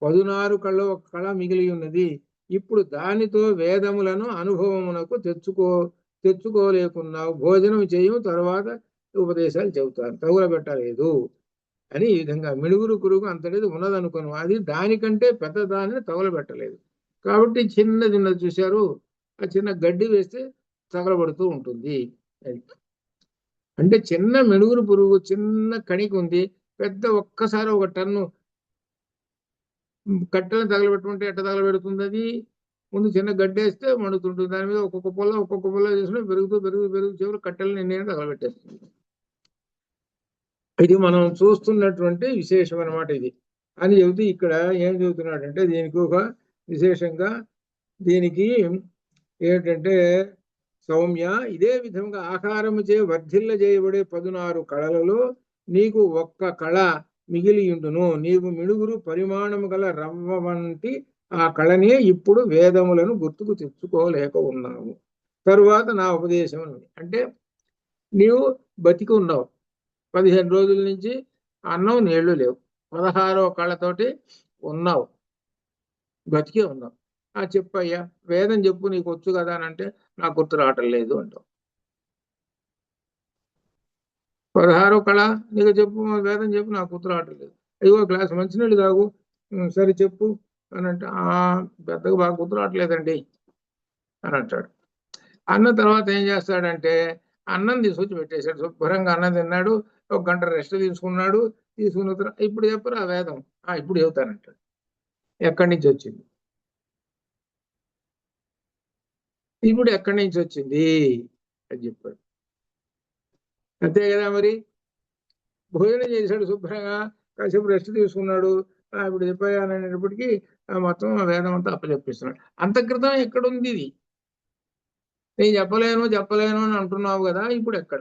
16 కళ ఒక కళ మిగిలి ఉన్నది. ఇప్పుడు దానితో వేదములను అనుభవమునకు తెచ్చుకోలేకున్నావు. భోజనం చేయు, తర్వాత ఉపదేశాలు చెబుతారు, తగులబెట్టలేదు అని. ఈ విధంగా మిడుగురు కురుగు అంతటిది ఉన్నదనుకోను, అది దానికంటే పెద్ద దానిని తగులబెట్టలేదు. కాబట్టి చిన్నది చూశారు, ఆ చిన్న గడ్డి వేస్తే తగలబడుతూ ఉంటుంది. అది అంటే చిన్న మెడుగురు పురుగు, చిన్న కణిక ఉంది. పెద్ద ఒక్కసారి ఒక టన్ను కట్టెలను తగలబెట్టుకుంటే ఎట్ట తగలబెడుతుంది? అది ముందు చిన్న గడ్డేస్తే మండుతుంటుంది. దాని మీద ఒక్కొక్క పొల్ల చేసుకుని పెరుగుతూ చివరి కట్టెలను నేను తగలబెట్టేస్తుంది. ఇది మనం చూస్తున్నటువంటి విశేషం అన్నమాట ఇది అని చెబుతూ ఇక్కడ ఏం చెబుతున్నాడంటే దీనికి ఒక విశేషంగా దీనికి ఏమిటంటే, సౌమ్య, ఇదే విధంగా ఆకారముచే వర్ధిల్ల చేయబడే 16 కళలలో నీకు ఒక్క కళ మిగిలియుండును. నీవు మిడుగురు పరిమాణము గల రవ్వ వంటి ఆ కళనే ఇప్పుడు వేదములను గుర్తుకు తెచ్చుకోలేక ఉన్నావు. తరువాత నా ఉపదేశం అంటే, నీవు బతికి ఉన్నావు 15 రోజుల నుంచి, అన్నం నీళ్లు లేవు, 16వ కళతోటి ఉన్నావు, బతికే ఉన్నావు. చెప్పయ్యా, వేదం చెప్పు, నీకు వచ్చు కదా అని అంటే, నాకు గుర్తు రావటం లేదు అంటావు. 16వ కళ నీకు చెప్పు, వేదం చెప్పు, నాకు గుర్తు రావటం లేదు. అయ్యో గ్లాస్ మంచినీళ్ళు తాగు, సరే చెప్పు అని అంటే, పెద్దగా బాగా గుర్తు రావట్లేదండి అని అంటాడు. అన్న తర్వాత ఏం చేస్తాడంటే, అన్నం తీసుకొచ్చి పెట్టేశాడు. శుభ్రంగా అన్నం తిన్నాడు, 1 గంట రెస్ట్ తీసుకున్నాడు. తీసుకున్న తర్వాత ఇప్పుడు చెప్పరు ఆ వేదం, ఇప్పుడు చెబుతానంటాడు. ఎక్కడి నుంచి వచ్చింది? ఇప్పుడు ఎక్కడి నుంచి వచ్చింది అని చెప్పాడు. అంతే కదా మరి. భోజనం చేశాడు శుభ్రంగా, కాసేపు రెస్ట్ తీసుకున్నాడు, ఇప్పుడు చెప్పాయనేటప్పటికీ మొత్తం వేదం అంతా అప్పచెప్పిస్తున్నాడు. అంత క్రితం ఎక్కడుంది ఇది? నేను చెప్పలేను అని అంటున్నావు కదా, ఇప్పుడు ఎక్కడ?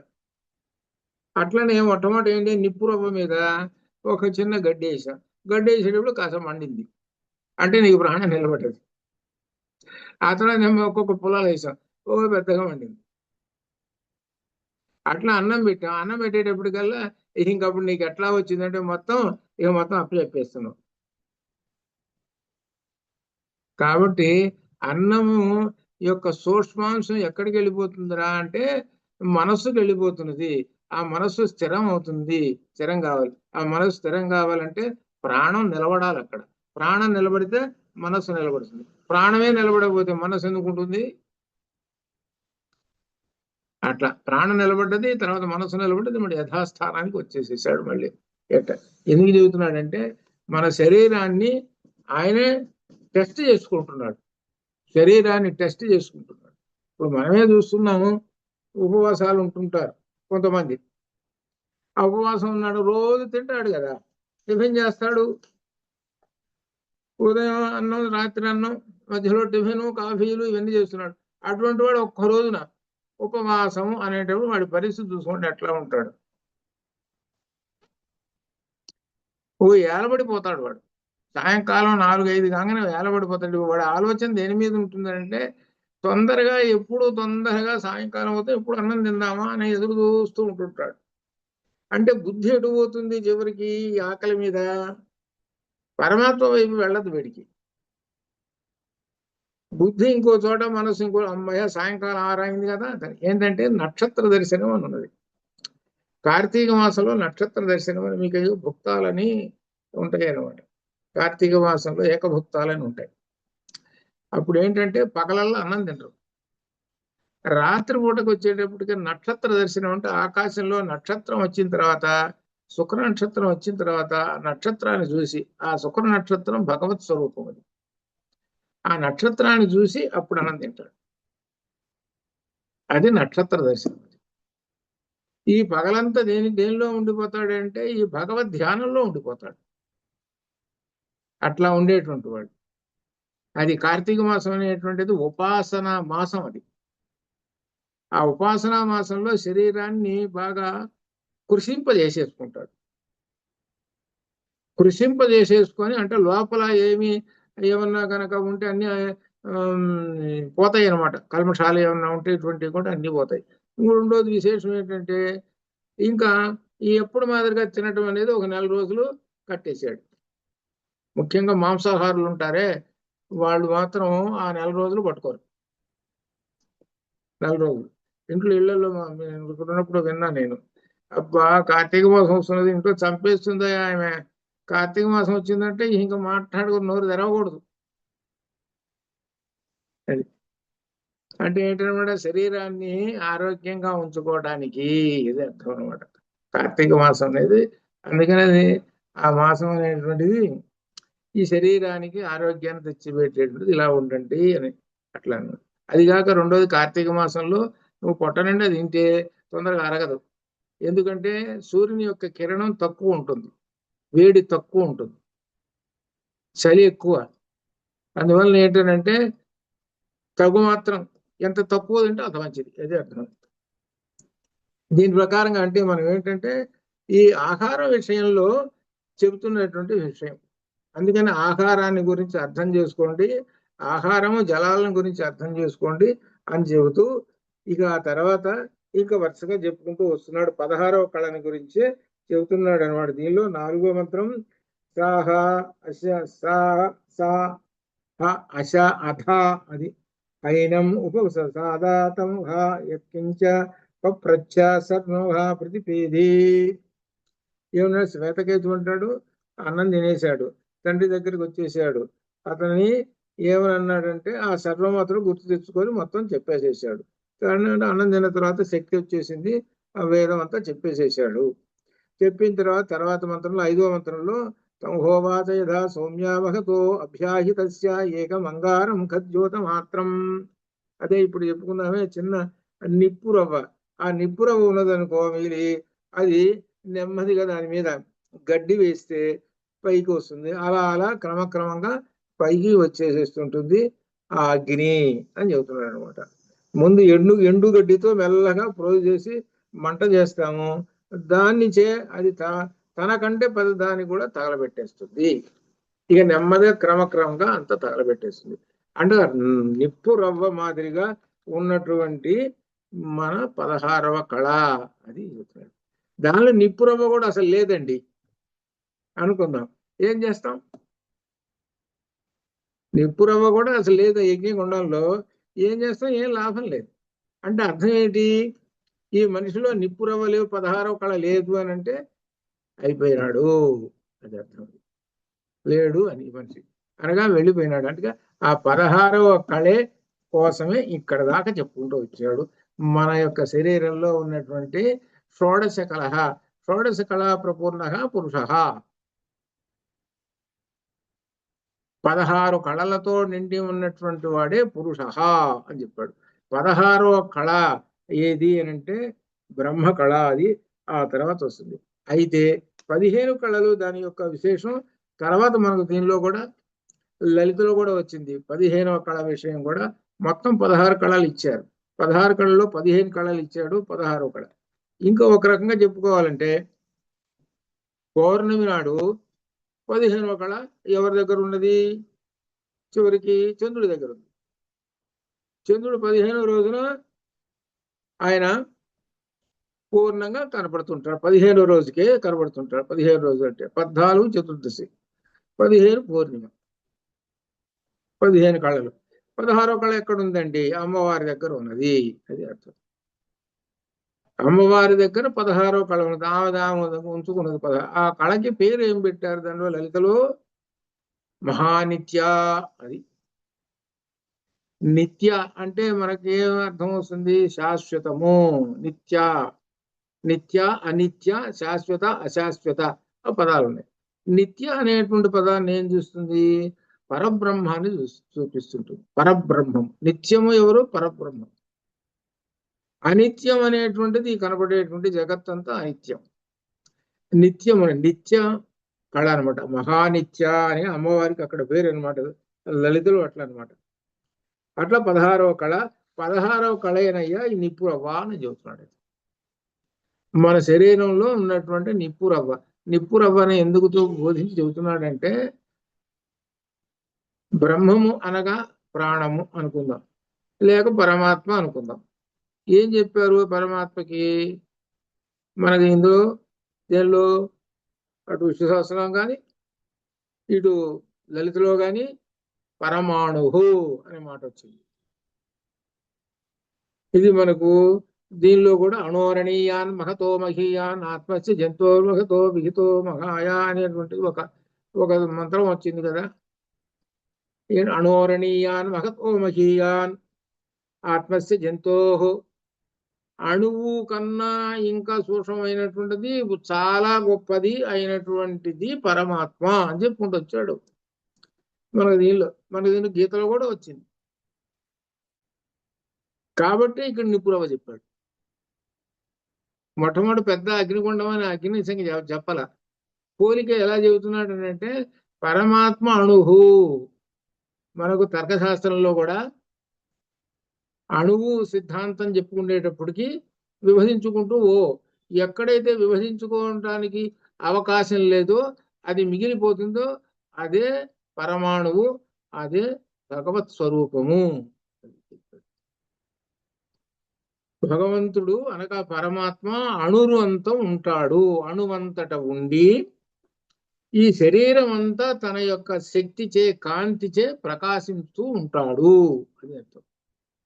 అట్లనే మొట్టమొదటి ఏంటి, నిప్పు రవ్వ మీద ఒక చిన్న గడ్డి వేసాం. గడ్డి వేసేటప్పుడు కాస్త మండింది, అంటే నీకు ప్రాణం నిలబడ్డది. ఆ తర్వాత మేము ఒక్కొక్క పొలాలు వేసాం, పెద్దగా మండింది. అట్లా అన్నం పెట్టాం. అన్నం పెట్టేటప్పటికల్లా ఇంకప్పుడు నీకు ఎట్లా వచ్చిందంటే మొత్తం అప్పచెప్పేస్తున్నావు. కాబట్టి అన్నము యొక్క సూక్ష్మాంశం ఎక్కడికి వెళ్ళిపోతుందిరా అంటే మనస్సుకు వెళ్ళిపోతున్నది. ఆ మనస్సు స్థిరం అవుతుంది. స్థిరం కావాలి. ఆ మనస్సు స్థిరం కావాలంటే ప్రాణం నిలబడాలి. అక్కడ ప్రాణం నిలబడితే మనస్సు నిలబడుతుంది. ప్రాణమే నిలబడకపోతే మనస్సు ఎందుకు ఉంటుంది? అట్లా ప్రాణం నిలబడ్డది, తర్వాత మనస్సు నిలబడ్డది, మళ్ళీ యథాస్థానానికి వచ్చేసేసాడు మళ్ళీ. ఎందుకు చెబుతున్నాడంటే, మన శరీరాన్ని ఆయనే టెస్ట్ చేసుకుంటున్నాడు. శరీరాన్ని టెస్ట్ చేసుకుంటున్నాడు. ఇప్పుడు మనమే చూస్తున్నాము, ఉపవాసాలు ఉంటుంటారు కొంతమంది. ఆ ఉపవాసం ఉన్నాడు, రోజు తింటాడు కదా, టిఫిన్ చేస్తాడు, ఉదయం అన్నం, రాత్రి అన్నం, మధ్యలో టిఫిన్, కాఫీలు ఇవన్నీ చేస్తున్నాడు. అటువంటి వాడు ఒక్క రోజున ఉపవాసం అనేటప్పుడు వాడి పరిస్థితి చూసుకోండి ఎట్లా ఉంటాడు. ఏలబడిపోతాడు వాడు. సాయంకాలం 4-5 కాగానే వేలబడిపోతాడు. వాడి ఆలోచన దేని మీద ఉంటుందంటే, తొందరగా సాయంకాలం అవుతే ఎప్పుడు అన్నం తిందామా అని ఎదురు చూస్తూ ఉంటుంటాడు. అంటే బుద్ధి ఎటు పోతుంది చివరికి? ఆకలి మీద. పరమాత్మ వైపు వెళ్ళదు వీడికి. బుద్ధి ఇంకో చోట, మనసు ఇంకో. అమ్మాయ సాయంకాలం 6 అయింది కదా. ఏంటంటే నక్షత్ర దర్శనం అని ఉన్నది. కార్తీక మాసంలో నక్షత్ర దర్శనం అని మీకు భుక్తాలని ఉంటాయి అన్నమాట. కార్తీక మాసంలో ఏకభుక్తాలని ఉంటాయి. అప్పుడు ఏంటంటే పగలల్లో అన్నం తింటారు. రాత్రి పూటకు వచ్చేటప్పటికి నక్షత్ర దర్శనం అంటే, ఆకాశంలో నక్షత్రం వచ్చిన తర్వాత, శుక్ర నక్షత్రం వచ్చిన తర్వాత నక్షత్రాన్ని చూసి, ఆ శుక్ర నక్షత్రం భగవత్ స్వరూపం అది. ఆ నక్షత్రాన్ని చూసి అప్పుడు అన్నం తింటాడు. అది నక్షత్ర దర్శనం. ఈ పగలంతా దేనిలో ఉండిపోతాడంటే, ఈ భగవద్ ధ్యానంలో ఉండిపోతాడు. అట్లా ఉండేటువంటి వాడు. అది కార్తీక మాసం అనేటువంటిది ఉపాసన మాసం. అది ఆ ఉపాసనా మాసంలో శరీరాన్ని బాగా కృషింపజేసేసుకుంటాడు. కృషింపజేసేసుకొని అంటే లోపల ఏమన్నా కనుక ఉంటే అన్ని పోతాయి అనమాట. కల్మషాలు ఏమన్నా ఉంటే ఇటువంటివి కూడా అన్ని పోతాయి. రెండోది విశేషం ఏంటంటే ఇంకా ఈ ఎప్పుడు మాదిరిగా తినటం అనేది ఒక 4 రోజులు కట్టేశాడు. ముఖ్యంగా మాంసాహారులు ఉంటారే వాళ్ళు మాత్రం ఆ 4 రోజులు పట్టుకోరు. 4 రోజులు ఇంట్లో ఇళ్లలో ఉన్నప్పుడు విన్నా నేను. అబ్బా కార్తీక మాసం వస్తున్నది, ఇంట్లో చంపేస్తుందా ఆమె. కార్తీక మాసం వచ్చిందంటే ఇంకా మాట్లాడుకుని నోరు తెరవకూడదు. అది అంటే ఏంటనమాట, శరీరాన్ని ఆరోగ్యంగా ఉంచుకోవడానికి ఇది అర్థం అనమాట కార్తీక మాసం అనేది. అందుకని అది ఆ మాసం అనేటువంటిది ఈ శరీరానికి ఆరోగ్యాన్ని తెచ్చిపెట్టేటువంటిది. ఇలా ఉండండి అని అట్లా అన్నమాట. అది కాక రెండోది కార్తీక మాసంలో నువ్వు పొట్ట నిండా తింటే తొందరగా అరగదు. ఎందుకంటే సూర్యుని యొక్క కిరణం తక్కువ ఉంటుంది, వేడి తక్కువ ఉంటుంది, చలి ఎక్కువ. అందువల్ల ఏంటంటే తగు మాత్రం ఎంత తక్కువ తింటే అంత మంచిది. అదే అర్థం. దీని ప్రకారంగా అంటే మనం ఏంటంటే ఈ ఆహార విషయంలో చెబుతున్నటువంటి విషయం. అందుకని ఆహారాన్ని గురించి అర్థం చేసుకోండి, ఆహారము జలాలను గురించి అర్థం చేసుకోండి అని చెబుతూ ఇక ఆ తర్వాత ఇంకా వరుసగా చెప్పుకుంటూ వస్తున్నాడు. 16వ కళని గురించి చెబుతున్నాడు అనమాట. దీనిలో 4వ మంత్రం సాహ అశ సా సా అశ అథ అది హైనం ఉపసాదాతం హ యత్కించ పప్రచ్ఛ సర్వోహ ప్రతిపేది. ఏమన్నాడు, శ్వేతకేతు అంటాడు అన్నం తినేశాడు, తండ్రి దగ్గరికి వచ్చేసాడు. అతని ఏమని అన్నాడంటే ఆ సర్వమాత్రం గుర్తు తెచ్చుకొని మొత్తం చెప్పేసేసాడు. అన్నం తిన్న తర్వాత శక్తి వచ్చేసింది, ఆ వేదం అంతా చెప్పేసేసాడు. చెప్పిన తర్వాత మంత్రంలో 5వ మంత్రంలో హోవాచ యథా సౌమ్యావహతో అభ్యాహితస్య ఏకమంగారం ఖద్యోత మాత్రం. అదే ఇప్పుడు చెప్పుకున్నామే చిన్న నిప్పురవ్వ. ఆ నిప్పురవ్వ ఉన్నదనుకో మిగిలి అది నెమ్మదిగా దాని మీద గడ్డి వేస్తే పైకి వస్తుంది. అలా అలా క్రమక్రమంగా పైకి వచ్చేసేస్తుంటుంది ఆ అగ్ని అని చెబుతున్నాడు అనమాట. ముందు ఎండు గడ్డితో మెల్లగా ప్రోజు చేసి మంట చేస్తాము, దాన్ని అది తనకంటే పెద్ద దాన్ని కూడా తగలబెట్టేస్తుంది. ఇక నెమ్మదిగా క్రమక్రమంగా అంతా తగలబెట్టేస్తుంది. అంటే నిప్పు రవ్వ మాదిరిగా ఉన్నటువంటి మన 16వ కళ అది చెబుతున్నాడు. దానిలో నిప్పు రవ్వ కూడా అసలు లేదండి అనుకుందాం, ఏం చేస్తాం? నిప్పు రవ్వ కూడా అసలు లేదు యజ్ఞగుండంలో, ఏం చేస్తాం? ఏం లాభం లేదు. అంటే అర్థం ఏంటి? ఈ మనిషిలో నిప్పు రవ్వ లేవు, 16వ కళ లేదు అని అంటే అయిపోయినాడు అది అర్థం. లేడు అని మనిషి అనగా వెళ్ళిపోయినాడు. అంటే ఆ 16వ కళే కోసమే ఇక్కడ దాకా చెప్పుకుంటూ వచ్చాడు. మన యొక్క శరీరంలో ఉన్నటువంటి షోడశ కళ ప్రపూర్ణ పురుష, 16 కళలతో నిండి ఉన్నటువంటి వాడే పురుష అని చెప్పాడు. 16వ కళ ఏది అని అంటే బ్రహ్మ కళ, అది ఆ తర్వాత వస్తుంది. అయితే 15 కళలు దాని యొక్క విశేషం తర్వాత మనకు దీనిలో కూడా లలితలో కూడా వచ్చింది. 15వ కళ విషయం కూడా మొత్తం 16 కళలు ఇచ్చారు. 16 కళల్లో 15 కళలు ఇచ్చాడు, 16వ కళ. ఇంకా ఒక రకంగా చెప్పుకోవాలంటే పౌర్ణమి నాడు 15వ కళ ఎవరి దగ్గర ఉన్నది? చివరికి చంద్రుడి దగ్గర ఉంది. చంద్రుడు 15వ రోజున ఆయన పూర్ణంగా కనపడుతుంటాడు. 15వ రోజుకే కనపడుతుంటాడు. 15 రోజులు అంటే 14 చతుర్దశి, 15 పూర్ణిమ, 15 కళలు. 16వ కళ ఎక్కడ ఉందండి? అమ్మవారి దగ్గర ఉన్నది. అది అర్థం. అమ్మవారి దగ్గర 16వ కళ ఉన్నది. ఆమె ఉంచుకున్నది 16. ఆ కళకి పేరు ఏం పెట్టారు దానిలో? లలితలో మహానిత్య. అది నిత్య అంటే మనకి ఏం అర్థం వస్తుంది? శాశ్వతము. నిత్య అనిత్య, శాశ్వత అశాశ్వత పదాలు ఉన్నాయి. నిత్య అనేటువంటి పదాన్ని ఏం చూస్తుంది? పరబ్రహ్మాన్ని చూపిస్తుంటుంది. పరబ్రహ్మం నిత్యము ఎవరు? పరబ్రహ్మం. అనిత్యం అనేటువంటిది కనబడేటువంటి జగత్తంతా అనిత్యం. నిత్యం నిత్య కళ అనమాట. మహానిత్య అని అమ్మవారికి అక్కడ పేరు అనమాట. లలితులు అట్లా అనమాట. అట్లా 16వ కళ. 16వ కళ అయినయ్యా ఈ నిప్పురవ్వ అని చెబుతున్నాడు. మన శరీరంలో ఉన్నటువంటి నిప్పురవ్వ. నిప్పురవ్వని ఎందుకు బోధించి చెబుతున్నాడంటే, బ్రహ్మము అనగా ప్రాణము అనుకుందాం, లేక పరమాత్మ అనుకుందాం. ఏం చెప్పారు పరమాత్మకి? మనకి ఇందులో దేనిలో, అటు విష్ణు సహస్రం కానీ ఇటు లలితలో కానీ పరమాణువు అనే మాట వచ్చింది. ఇది మనకు దీనిలో కూడా అణోరణీయాన్ మహతో మహీయాన్ ఆత్మస్య జంతోర్మహతో విహితో మహాయా అనేటువంటిది ఒక మంత్రం వచ్చింది కదా. అణోరణీయాన్ మహతో మహీయాన్ ఆత్మస్య జంతో, అణువు కన్నా ఇంకా సూక్ష్మమైనటువంటిది, చాలా గొప్పది అయినటువంటిది పరమాత్మ అని చెప్పుకుంటూ వచ్చాడు. మనకు దీనిలో గీతలో కూడా వచ్చింది. కాబట్టి ఇక్కడ నిపురవ చెప్పాడు. మొట్టమొదటి పెద్ద అగ్నిగుండం అని అగ్ని సంఖ్య చెప్పాల. పోలిక ఎలా చెబుతున్నాడు అంటే, పరమాత్మ అణువు. మనకు తర్కశాస్త్రంలో కూడా అణువు సిద్ధాంతం చెప్పుకునేటప్పటికి విభజించుకుంటూ ఎక్కడైతే విభజించుకోవడానికి అవకాశం లేదో, అది మిగిలిపోతుందో అదే పరమాణువు, అదే భగవత్ స్వరూపము. భగవంతుడు అనగా పరమాత్మ అణువంతం ఉంటాడు. అణువంతట ఉండి ఈ శరీరం అంతా తన యొక్క శక్తిచే, కాంతిచే ప్రకాశిస్తూ ఉంటాడు అని అర్థం.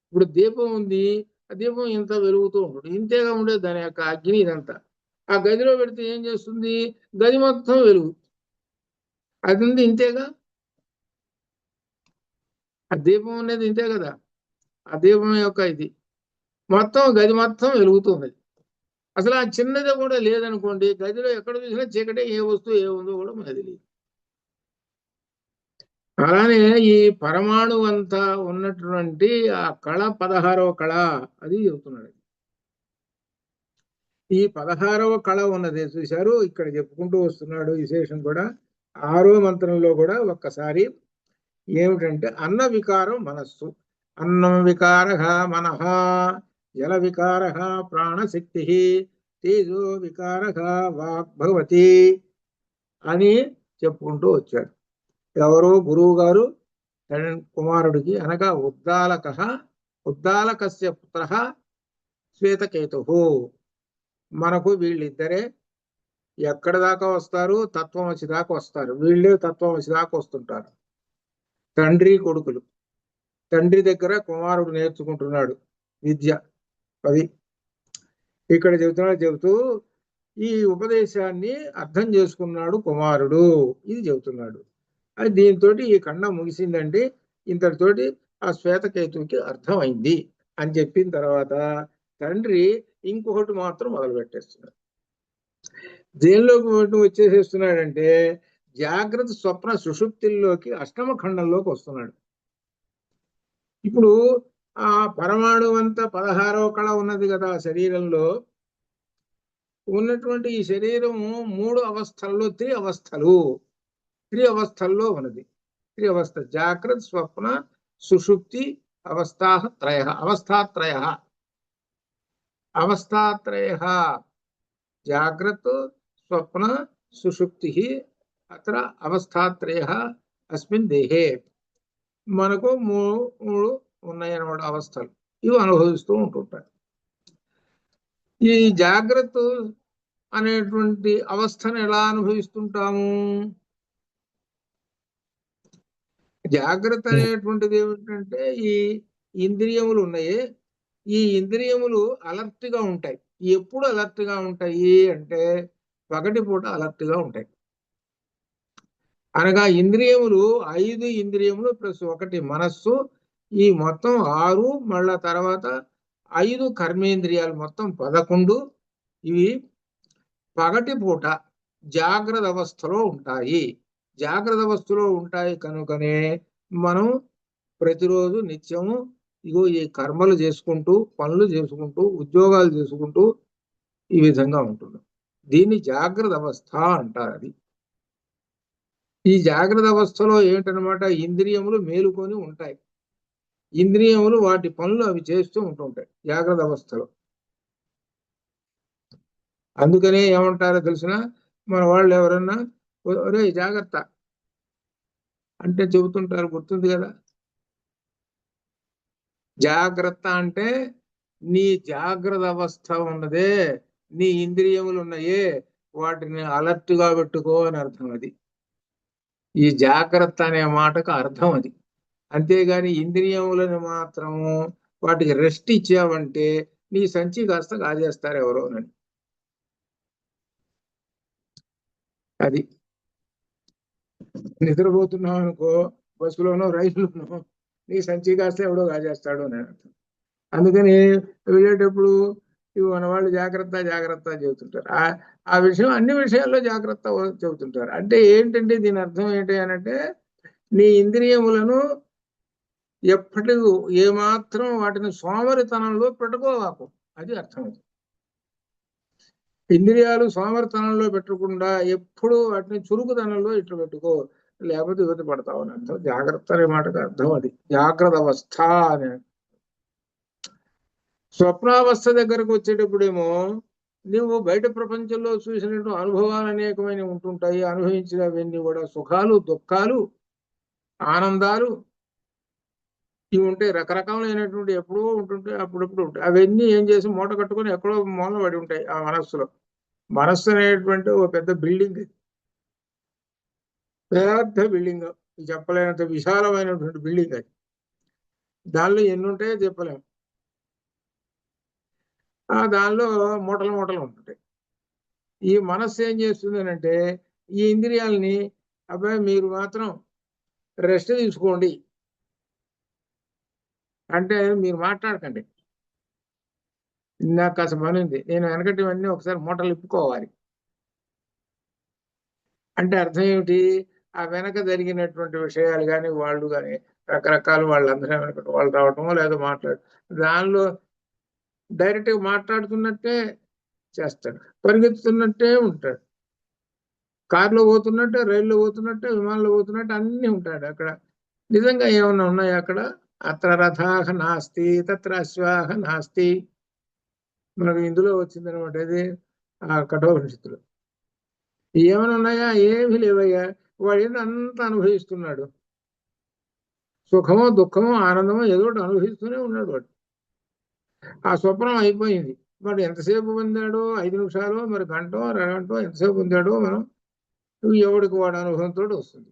ఇప్పుడు దీపం ఉంది, ఆ దీపం ఇంత వెలుగుతూ ఉంటుంది, ఇంతేగా ఉండేది దాని యొక్క అగ్ని. ఇదంతా ఆ గదిలో పెడితే ఏం చేస్తుంది? గది మొత్తం వెలుగు. అది ఉంది ఇంతేగా. ఆ దీపం అనేది ఇంతే కదా. ఆ దీపం యొక్క ఇది మొత్తం గది మొత్తం వెలుగుతుంది. అసలు ఆ చిన్నది కూడా లేదనుకోండి, గదిలో ఎక్కడ చూసినా చీకటే, ఏ వస్తువు ఏముందో కూడా మనకు తెలియదు. అలానే ఈ పరమాణు అంతా ఉన్నటువంటి ఆ కళ 16వ కళ అది చెబుతున్నాడు. ఈ 16వ కళ ఉన్నది చూశారు, ఇక్కడ చెప్పుకుంటూ వస్తున్నాడు విశేషం కూడా. 6వ మంత్రంలో కూడా ఒక్కసారి ఏమిటంటే, అన్న వికారం మనస్సు. అన్నం వికార మనః, జల వికార ప్రాణశక్తి, తేజో వికార వాగ్భవతి అని చెప్పుకుంటూ వచ్చాడు. ఎవరు? గురువు గారు కుమారుడికి, అనగా ఉద్దాలకస్య పుత్ర శ్వేతకేతు. మనకు వీళ్ళిద్దరే ఎక్కడి దాకా వస్తారు? తత్వమసి దాకా వస్తారు. వీళ్ళే తత్వమసి దాకా వస్తుంటారు. తండ్రి కొడుకులు. తండ్రి దగ్గర కుమారుడు నేర్చుకుంటున్నాడు విద్య. అది ఇక్కడ చెబుతూ ఈ ఉపదేశాన్ని అర్థం చేసుకున్నాడు కుమారుడు, ఇది చెబుతున్నాడు. అది దీంతో ఈ ఖండం ముగిసిందండి. ఇంతటితోటి ఆ శ్వేతకేతువుకి అర్థమైంది అని చెప్పిన తర్వాత తండ్రి ఇంకొకటి మాత్రం మొదలు పెట్టేస్తున్నాడు. దేనిలోకి వచ్చేసేస్తున్నాడంటే, జాగ్రత్త స్వప్న సుషుప్తిల్లోకి, అష్టమ ఖండంలోకి వస్తున్నాడు. ఇప్పుడు ఆ పరమాణు అంతా 16వ కళ ఉన్నది కదా శరీరంలో. ఉన్నటువంటి ఈ శరీరము 3 అవస్థల్లో, 3 అవస్థల్లో ఉన్నది. 3 అవస్థ: జాగ్రత్త స్వప్న సుషుప్తి అవస్థాత్రయ. జాగ్రత్త స్వప్న సుషుప్తి అత్ర అవస్థాత్రయ అస్మిన్ దేహే. మనకు 3 ఉన్నాయన్నమాట అవస్థలు. ఇవి అనుభవిస్తూ ఉంటుంటాయి. ఈ జాగ్రత్త అనేటువంటి అవస్థను ఎలా అనుభవిస్తుంటాము? జాగ్రత్త అనేటువంటిది ఏమిటంటే, ఈ ఇంద్రియములు ఉన్నాయి. ఈ ఇంద్రియములు అలర్ట్ గా ఉంటాయి. ఎప్పుడు అలర్ట్ గా ఉంటాయి అంటే, పగటిపూట అలర్ట్ గా ఉంటాయి. అనగా ఇంద్రియములు 5 ఇంద్రియములు ప్లస్ 1 మనస్సు, ఈ మొత్తం 6, మళ్ళా తర్వాత 5 కర్మేంద్రియాలు, మొత్తం 11. ఇవి పగటిపూట జాగ్రత్త అవస్థలో ఉంటాయి. జాగ్రత్త అవస్థలో ఉంటాయి కనుకనే మనం ప్రతిరోజు నిత్యము ఇగో ఈ కర్మలు చేసుకుంటూ, పనులు చేసుకుంటూ, ఉద్యోగాలు చేసుకుంటూ ఈ విధంగా ఉంటుంది. దీన్ని జాగ్రత్త అవస్థ అంటారు. అది ఈ జాగ్రత్త అవస్థలో ఏంటనమాట, ఇంద్రియములు మేలుకొని ఉంటాయి. ఇంద్రియములు వాటి పనులు అవి చేస్తూ ఉంటుంటాయి జాగ్రత్త అవస్థలో. అందుకనే ఏమంటారో తెలిసిన, మన వాళ్ళు ఎవరన్నా ఒరే జాగ్రత్త అంటే చెబుతుంటారు, గుర్తుంది కదా. జాగ్రత్త అంటే నీ జాగ్రత్త అవస్థ ఉన్నదే, నీ ఇంద్రియములు ఉన్నాయే, వాటిని అలర్ట్ గా పెట్టుకో అని అర్థం. అది ఈ జాగ్రత్త అనే మాటకు అర్థం అది. అంతేగాని ఇంద్రియములను మాత్రము వాటికి రెస్ట్ ఇచ్చావంటే నీ సంచి కాస్త కాజేస్తారు ఎవరోనని. అది నిద్రపోతున్నావు అనుకో, బస్సులోనో రైలులోనో, నీ సంచి కాస్త ఎవడో కాజేస్తాడు అని అర్థం. అందుకని వెళ్ళేటప్పుడు ఇవి మన వాళ్ళు జాగ్రత్త జాగ్రత్త చెబుతుంటారు. ఆ విషయం అన్ని విషయాల్లో జాగ్రత్త చెబుతుంటారు. అంటే ఏంటంటే దీని అర్థం ఏంటి అనంటే, నీ ఇంద్రియములను ఎప్పటికీ ఏమాత్రం వాటిని సోమరితనంలో పెట్టుకోవాకు, అది అర్థం. ఇంద్రియాలు సోమరితనంలో పెట్టకుండా ఎప్పుడు వాటిని చురుకుతనంలో ఇట్లు పెట్టుకో, లేకపోతే ఇబ్బంది పడతావు అని అర్థం. జాగ్రత్త అనే మాటకు అర్థం అది, జాగ్రత్త అవస్థ అని. స్వప్నావస్థ దగ్గరకు వచ్చేటప్పుడేమో నువ్వు బయట ప్రపంచంలో చూసినట్టు అనుభవాలు అనేకమైన ఉంటుంటాయి. అనుభవించినవన్నీ కూడా సుఖాలు, దుఃఖాలు, ఆనందాలు ఇవి ఉంటాయి. రకరకాలైనటువంటి ఎప్పుడో ఉంటుంటాయి, అప్పుడప్పుడు ఉంటాయి. అవన్నీ ఏం చేసి మూట కట్టుకొని ఎక్కడో మూల పడి ఉంటాయి ఆ మనస్సులో. మనస్సు అనేటువంటి ఒక పెద్ద బిల్డింగ్, పెద్ద బిల్డింగ్, చెప్పలేనంత విశాలమైనటువంటి బిల్డింగ్ అది. దానిలో ఎన్ని ఉంటాయో చెప్పలేము. దానిలో మూటలు మూటలు ఉంటుంటాయి. ఈ మనస్సు ఏం చేస్తుంది అంటే, ఈ ఇంద్రియాలని అబ్బాయి మీరు మాత్రం రెస్ట్ తీసుకోండి అంటే మీరు మాట్లాడకండి, నాకు కాస్త పని ఉంది, నేను వెనకటివన్నీ ఒకసారి మూటలు ఇప్పుకోవాలి అంటే అర్థం ఏమిటి, ఆ వెనక జరిగినటువంటి విషయాలు కానీ వాళ్ళు కానీ రకరకాల వాళ్ళందరూ వెనకటి వాళ్ళు రావటమో లేదా మాట్లాడు, దానిలో డైరెక్ట్ గా మాట్లాడుతున్నట్టే చేస్తాడు, పరిగెత్తుతున్నట్టే ఉంటాడు, కారులో పోతున్నట్టే, రైల్లో పోతున్నట్టే, విమానంలో పోతున్నట్టు అన్ని ఉంటాడు అక్కడ. నిజంగా ఏమన్నా ఉన్నాయా అక్కడ? అత్ర రథాహ నాస్తి తత్ర అశ్వాహ నాస్తి, మనకు ఇందులో వచ్చిందనమాట. ఇది ఆ కఠోపనిషత్తులో ఏమైనా ఉన్నాయా? ఏమీ లేవయ్యా. వాడు ఏంటి అంతా అనుభవిస్తున్నాడు, సుఖమో దుఃఖమో ఆనందమో ఏదో ఒకటి అనుభవిస్తూనే ఉన్నాడు వాడు. ఆ స్వప్నం అయిపోయింది, వాడు ఎంతసేపు పొందాడో, 5 నిమిషాలు మరి గంటో అరగంటో ఎంతసేపు పొందాడో మనం ఎవడికి వాడు అనుభవంతో వస్తుంది.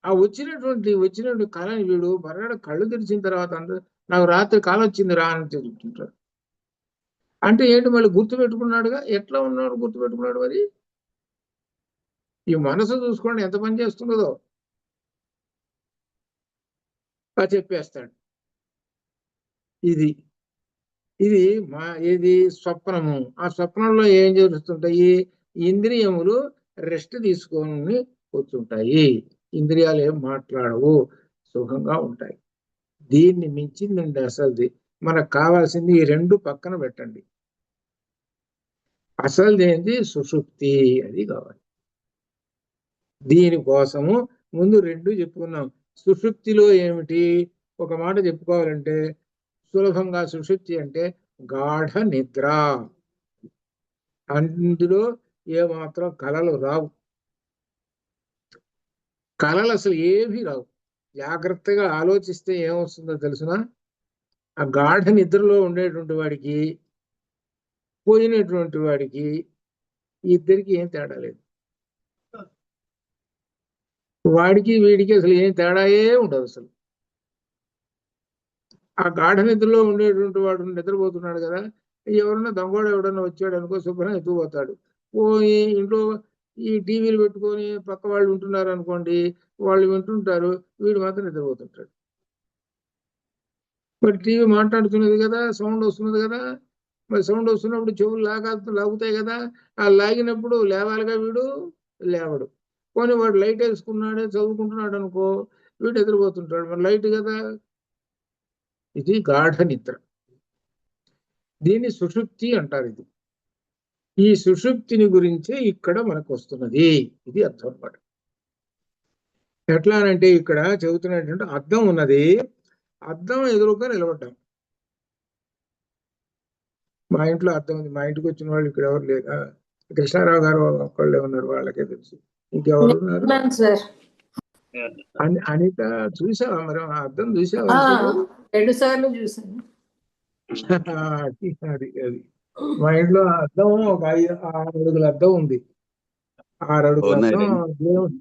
ఆ వచ్చినటువంటి కళని వీడు మర్నాడు కళ్ళు తెరిచిన తర్వాత అందరూ నాకు రాత్రి కళ వచ్చింది రా అని చెప్తుంటాడు. అంటే ఏంటి, మళ్ళీ గుర్తు పెట్టుకున్నాడుగా. ఎట్లా ఉన్నాడు గుర్తు పెట్టుకున్నాడు మరి? ఈ మనసు చూసుకోండి ఎంత పని చేస్తున్నదో చెప్పేస్తాడు. ఇది ఇది ఇది స్వప్నము. ఆ స్వప్నంలో ఏం జరుగుతుంటాయి, ఇంద్రియములు రెస్ట్ తీసుకొని కూర్చుంటాయి, ఇంద్రియాలు ఏం మాట్లాడవు, సుఖంగా ఉంటాయి. దీన్ని మించిందండి అసలుది. మనకు కావాల్సింది ఈ రెండు పక్కన పెట్టండి. అసలు ఏంటి, సుషుప్తి, అది కావాలి. దీనికోసము ముందు రెండు చెప్పుకున్నాం. సుషుప్తిలో ఏమిటి, ఒక మాట చెప్పుకోవాలంటే సులభంగా, సుషుప్తి అంటే గాఢ నిద్ర. అందులో ఏమాత్రం కలలు రావు, కలలు అసలు ఏమీ రావు. జాగ్రత్తగా ఆలోచిస్తే ఏమొస్తుందో తెలుసిన, ఆ గాఢ నిద్రలో ఉండేటువంటి వాడికి పోయినటువంటి వాడికి ఇద్దరికి ఏం తేడా లేదు. వాడికి వీడికి అసలు ఏం తేడాయే ఉండదు అసలు. ఆ గాఢ నిద్రలో ఉండేటువంటి వాడు నిద్రపోతున్నాడు కదా, ఎవరన్నా దొంగోడు ఎవడన్నా వచ్చాడు అనుకో, శుభ్రం ఎత్తుకుపోతాడు. పోయి ఇంట్లో ఈ టీవీలు పెట్టుకొని పక్క వాళ్ళు ఉంటున్నారు అనుకోండి, వాళ్ళు వింటుంటారు, వీడు మాత్రం నిద్రపోతుంటాడు. మరి టీవీ మాట్లాడుతున్నది కదా, సౌండ్ వస్తున్నది కదా, మరి సౌండ్ వస్తున్నప్పుడు చెవులు లాగుతాయి కదా, ఆ లాగినప్పుడు లేవాలిగా, వీడు లేవడు. పోనీ వాడు లైట్ వేసుకున్నాడే చదువుకుంటున్నాడు అనుకో, వీడు ఎదురుపోతుంటాడు, మరి లైట్ కదా. ఇది గాఢ నిద్ర, దీన్ని సుషుప్తి అంటారు. ఇది ఈ సుషుప్తిని గురించే ఇక్కడ మనకు వస్తున్నది, ఇది అర్థం అన్నమాట. ఎట్లా అంటే ఇక్కడ చెబుతున్నటువంటి అద్దం ఉన్నది, అద్దం ఎదురుగా నిలబడ్డాం. మా ఇంట్లో అద్దం ఉంది. మా ఇంటికి వచ్చిన వాళ్ళు ఇక్కడ ఎవరు లేరు. కృష్ణారావు గారు ఒక్కళ్ళే ఉన్నారు, వాళ్ళకే తెలుసు. ఇంకెవరు ఉన్నారు? సార్ అనిత చూసావా మరి ఆ అద్దం చూసావా? 2 సార్లు చూసాను. అది అది అది మా ఇంట్లో అద్దం ఒక 6 అడుగుల అద్దం ఉంది. 6 అడుగుల అద్దం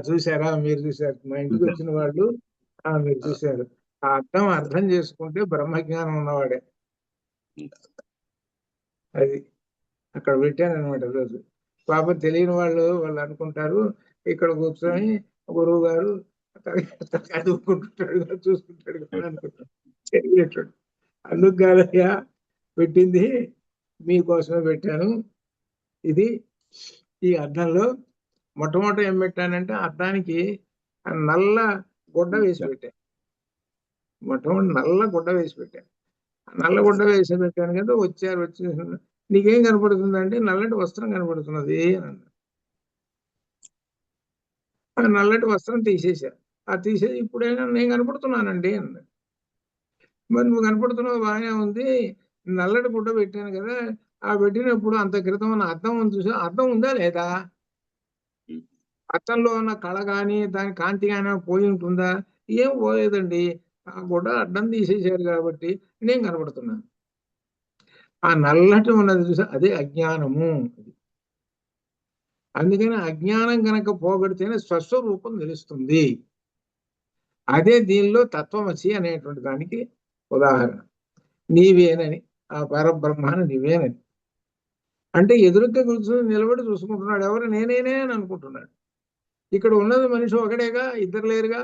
చూసారా? మీరు చూసారు, మా ఇంటికి వచ్చిన వాళ్ళు మీరు చూశారు. ఆ అర్థం అర్థం చేసుకుంటే బ్రహ్మజ్ఞానం ఉన్నవాడే. అది అక్కడ పెట్టాను అనమాట రోజు. పాపం తెలియని వాళ్ళు అనుకుంటారు ఇక్కడ కూర్చొని గురువు గారు చదువుకుంటుంటాడు చూసుకుంటాడు కదా అనుకుంటాడు. తెలియటాడు. అందుకు కాదయ్యా పెట్టింది, మీకోసమే పెట్టాను. ఇది ఈ అద్దంలో మొట్టమొదటి ఏం పెట్టానంటే అద్దానికి నల్ల గుడ్డ వేసి పెట్టాను. మొట్టమొదటి నల్ల గుడ్డ వేసి పెట్టాను. నల్ల గుడ్డ వేసి పెట్టాను కదా, వచ్చి నీకేం కనపడుతుందంటే నల్లటి వస్త్రం కనపడుతున్నది అని. ఆ నల్లటి వస్త్రం తీసేసా. ఆ తీసేసి ఇప్పుడైనా నేను కనపడుతున్నానండి అన్నాడు. మరి నువ్వు కనపడుతున్నావు బాగానే ఉంది, నల్లటి గుడ్డ పెట్టాను కదా, ఆ పెట్టినప్పుడు అంత క్రితం ఉన్న అద్దం ఉంది చూసా, అద్దం ఉందా లేదా? అద్దంలో ఉన్న కళ కానీ దాని కాంతి కానీ పోయి ఉంటుందా? ఏం పోలేదండి. ఆ గుడ్డ అడ్డం తీసేశారు కాబట్టి నేను కనపడుతున్నాను. ఆ నల్లటి ఉన్నది చూసా, అదే అజ్ఞానము. అందుకని అజ్ఞానం కనుక పోగొడితేనే స్వస్వరూపం తెలుస్తుంది. అదే దీనిలో తత్వమసి అనేటువంటి దానికి ఉదాహరణ. నీవేనని, ఆ పరబ్రహ్మాన్ని నీవేనని అంటే ఎదురుగా కూర్చొని నిలబడి చూసుకుంటున్నాడు. ఎవరు? నేనేనే అని అనుకుంటున్నాడు. ఇక్కడ ఉన్నది మనిషి ఒకడేగా, ఇద్దరు లేరుగా.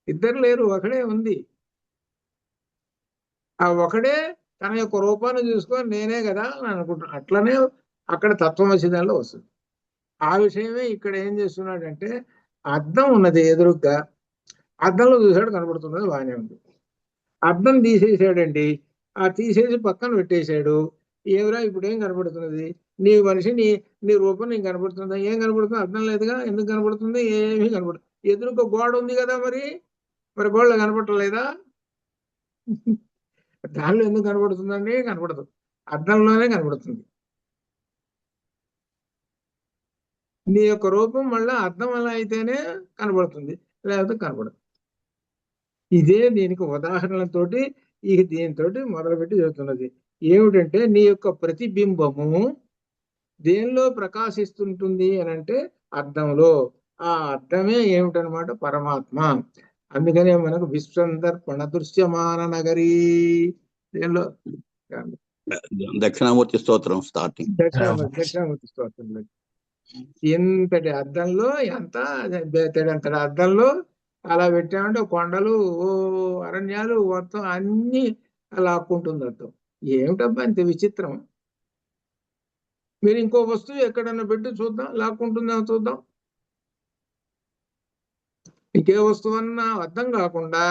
ఇద్దరు లేరు, ఒకడే ఉంది. ఆ ఒకడే తన యొక్క రూపాన్ని చూసుకొని నేనే కదా అని అనుకుంటున్నాడు. అట్లనే అక్కడ తత్వమసి దానిలో వస్తుంది. ఆ విషయమే ఇక్కడ ఏం చేస్తున్నాడంటే, అద్దం ఉన్నది ఎదురుగ్గా, అద్దంలో చూశాడు, కనబడుతున్నది, బాగానే ఉంది. అద్దం తీసేసాడండి. ఆ తీసేసి పక్కన పెట్టేశాడు. ఏమిరా ఇప్పుడు ఏం కనబడుతున్నది? నీ మనిషి నీ రూపం నీకు కనబడుతుందా? ఏం కనబడుతుంది? అర్థం లేదుగా. ఎందుకు కనబడుతుంది? ఏమీ కనబడుతుంది. ఎదురుగా గోడ ఉంది కదా, మరి గోడలో కనబడలేదా? దానిలో ఎందుకు కనబడుతుందండి? కనబడదు, అద్దంలోనే కనబడుతుంది. నీ యొక్క రూపం మళ్ళా అర్థం అలా అయితేనే కనబడుతుంది, లేకపోతే కనబడదు. ఇదే దీనికి ఉదాహరణలతోటి దీనితో మొదలుపెట్టి చెబుతున్నది. ఏమిటంటే నీ యొక్క ప్రతిబింబము దేనిలో ప్రకాశిస్తుంటుంది అని అంటే అద్దంలో. ఆ అద్దమే ఏమిటనమాట? పరమాత్మ. అందుకనే మనకు విశ్వందర్పణ దృశ్యమాన నగరీ దేనిలో దక్షిణామూర్తి స్తోత్రం స్టార్టింగ్. దక్షిణామూర్తి స్తోత్రంలో ఎంతటి అద్దంలో, ఎంత బేతడంతటి అద్దంలో అలా పెట్టామంటే కొండలు, అరణ్యాలు మొత్తం అన్ని లాక్కుంటుంది అర్థం. ఏమిటబ్బా ఇంత విచిత్రం? మీరు ఇంకో వస్తువు ఎక్కడన్నా పెట్టి చూద్దాం, లాక్కుంటుందేమో చూద్దాం. ఇంకే వస్తువు అన్నా అర్థం కాకుండా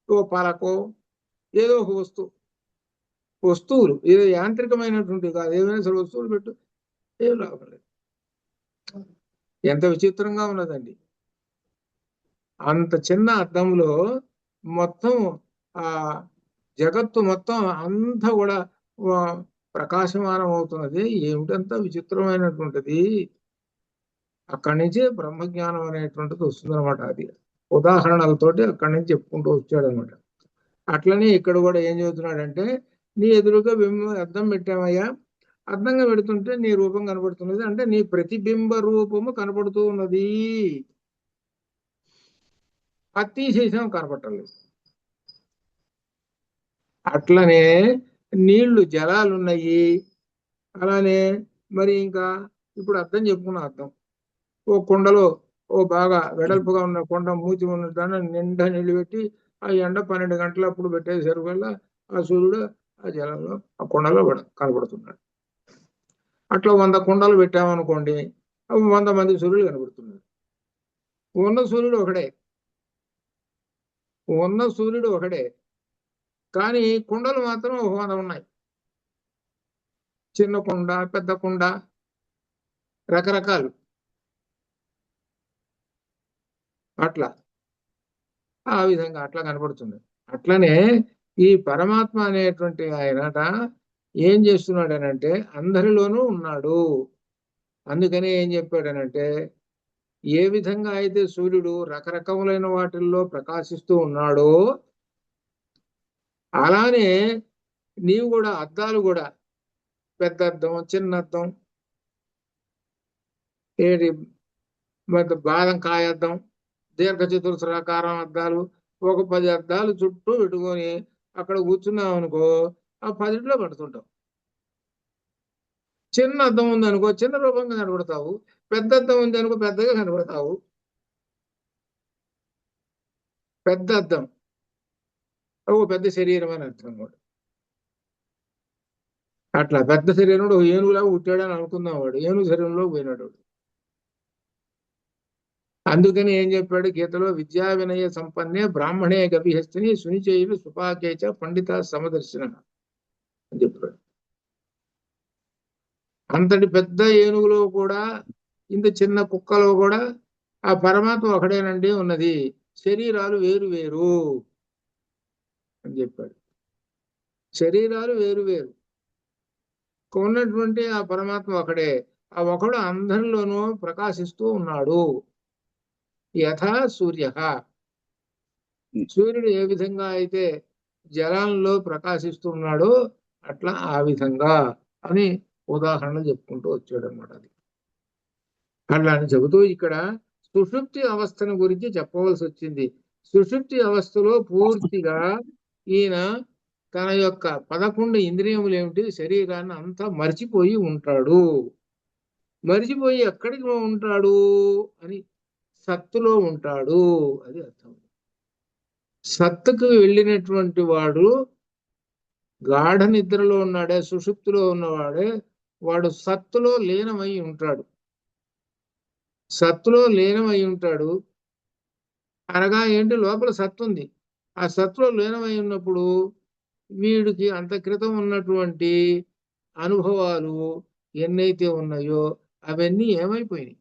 ఓ పలకో ఏదో ఒక వస్తువులు ఏదో యాంత్రికమైనటువంటి కాదు, ఏమైనా సరే వస్తువులు పెట్టు, ఏం లాభం లేదు. ఎంత విచిత్రంగా ఉన్నదండి. అంత చిన్న అద్దంలో మొత్తం ఆ జగత్తు మొత్తం అంతా కూడా ప్రకాశమానం అవుతున్నది. ఏమిటంత విచిత్రమైనటువంటిది. అక్కడి నుంచే బ్రహ్మజ్ఞానం అనేటువంటిది వస్తుందన్నమాట. అది ఉదాహరణలతోటి అక్కడి నుంచి చెప్పుకుంటూ వచ్చాడు అనమాట. అట్లనే ఇక్కడ కూడా ఏం చెబుతున్నాడంటే, నీ ఎదురుగా అద్దం పెట్టామయ్యా, అద్దంగా పెడుతుంటే నీ రూపం కనబడుతున్నది, అంటే నీ ప్రతిబింబ రూపము కనబడుతూ ఉన్నది. అది తీసేసాం, కనపట్టలేదు. అట్లనే నీళ్లు జలాలున్నాయి. అలానే మరి ఇంకా ఇప్పుడు అర్థం చెప్పుకున్న అర్థం, ఓ కుండలో ఓ బాగా వెడల్పుగా ఉన్న కొండ మూతి ఉన్న దాన్ని నిండా నీళ్లు పెట్టి ఆ ఎండ 12 గంటల అప్పుడు పెట్టేసరి వల్ల ఆ సూర్యుడు ఆ జలంలో ఆ కుండలో కనబడుతున్నాడు. అట్లా 100 కుండలు పెట్టామనుకోండి, 100 మంది సూర్యుడు కనబడుతున్నారు. ఉన్న సూర్యుడు ఒకడే, కానీ కుండలు మాత్రం 100 ఉన్నాయి. చిన్న కుండ, పెద్ద కుండ, రకరకాలు. అట్లా ఆ విధంగా అట్లా కనపడుతుంది. అట్లనే ఈ పరమాత్మ అనేటువంటి ఆయనట ఏం చేస్తున్నాడనంటే అందరిలోనూ ఉన్నాడు. అందుకనే ఏం చెప్పాడనంటే ఏ విధంగా అయితే సూర్యుడు రకరకములైన వాటిల్లో ప్రకాశిస్తూ ఉన్నాడో అలానే నీవు కూడా అద్దాలు కూడా పెద్ద అద్దం చిన్న అద్దం ఏది బాదం కాయ అద్దం దీర్ఘ చతురస్రాకారం అద్దాలు ఒక 10 అద్దాలు చుట్టూ పెట్టుకొని అక్కడ కూర్చున్నాం అనుకో ఆ 10లో పడుతుంటావు. చిన్న అద్దం ఉంది అనుకో చిన్న రూపంగా కనబడతావు. పెద్ద అద్దం ఉంది అనుకో పెద్దగా కనబడతావు. పెద్ద అద్దం ఓ పెద్ద శరీరం అని అర్థం కూడా. అట్లా పెద్ద శరీరంలో ఏనుగులాగా పుట్టాడని అనుకుందాం. వాడు ఏనుగు శరీరంలో పోయినాడు. అందుకని ఏం చెప్పాడు గీతలో విద్యా వినయ సంపన్నే బ్రాహ్మణే గవిహస్తిని సునిచేయులు సుపాకేచ పండిత సమదర్శన అని చెప్పాడు. అంతటి పెద్ద ఏనుగులో కూడా ఇంత చిన్న కుక్కలో కూడా ఆ పరమాత్మ ఒకడేనండి ఉన్నది, శరీరాలు వేరు వేరు అని చెప్పాడు. శరీరాలు వేరు వేరు ఉన్నటువంటి ఆ పరమాత్మ ఒకడే. ఆ ఒకడు అందరిలోనూ ప్రకాశిస్తూ ఉన్నాడు. యథా సూర్య, సూర్యుడు ఏ విధంగా అయితే జలంలో ప్రకాశిస్తున్నాడో అట్లా ఆ విధంగా అని ఉదాహరణలు చెప్పుకుంటూ వచ్చాడు అనమాట. అది అట్లా అని చెబుతూ ఇక్కడ సుషుప్తి అవస్థను గురించి చెప్పవలసి వచ్చింది. సుషుప్తి అవస్థలో పూర్తిగా ఈయన తన యొక్క 11 ఇంద్రియములు ఏమిటి శరీరాన్ని అంతా మర్చిపోయి ఉంటాడు. మర్చిపోయి ఎక్కడికి ఉంటాడు అని సత్తులో ఉంటాడు. అది అర్థం. సత్తుకు వెళ్ళినటువంటి వాడు గాఢ నిద్రలో ఉన్నాడే, సుషుప్తిలో ఉన్నవాడే వాడు సత్తులో లీనమై ఉంటాడు. సత్తులో లీనమై ఉంటాడు అనగా ఏంటి, లోపల సత్తు ఉంది. ఆ సత్తులో లీనమై ఉన్నప్పుడు వీడికి అంత క్రితం ఉన్నటువంటి అనుభవాలు ఎన్నైతే ఉన్నాయో అవన్నీ ఏమైపోయినాయి.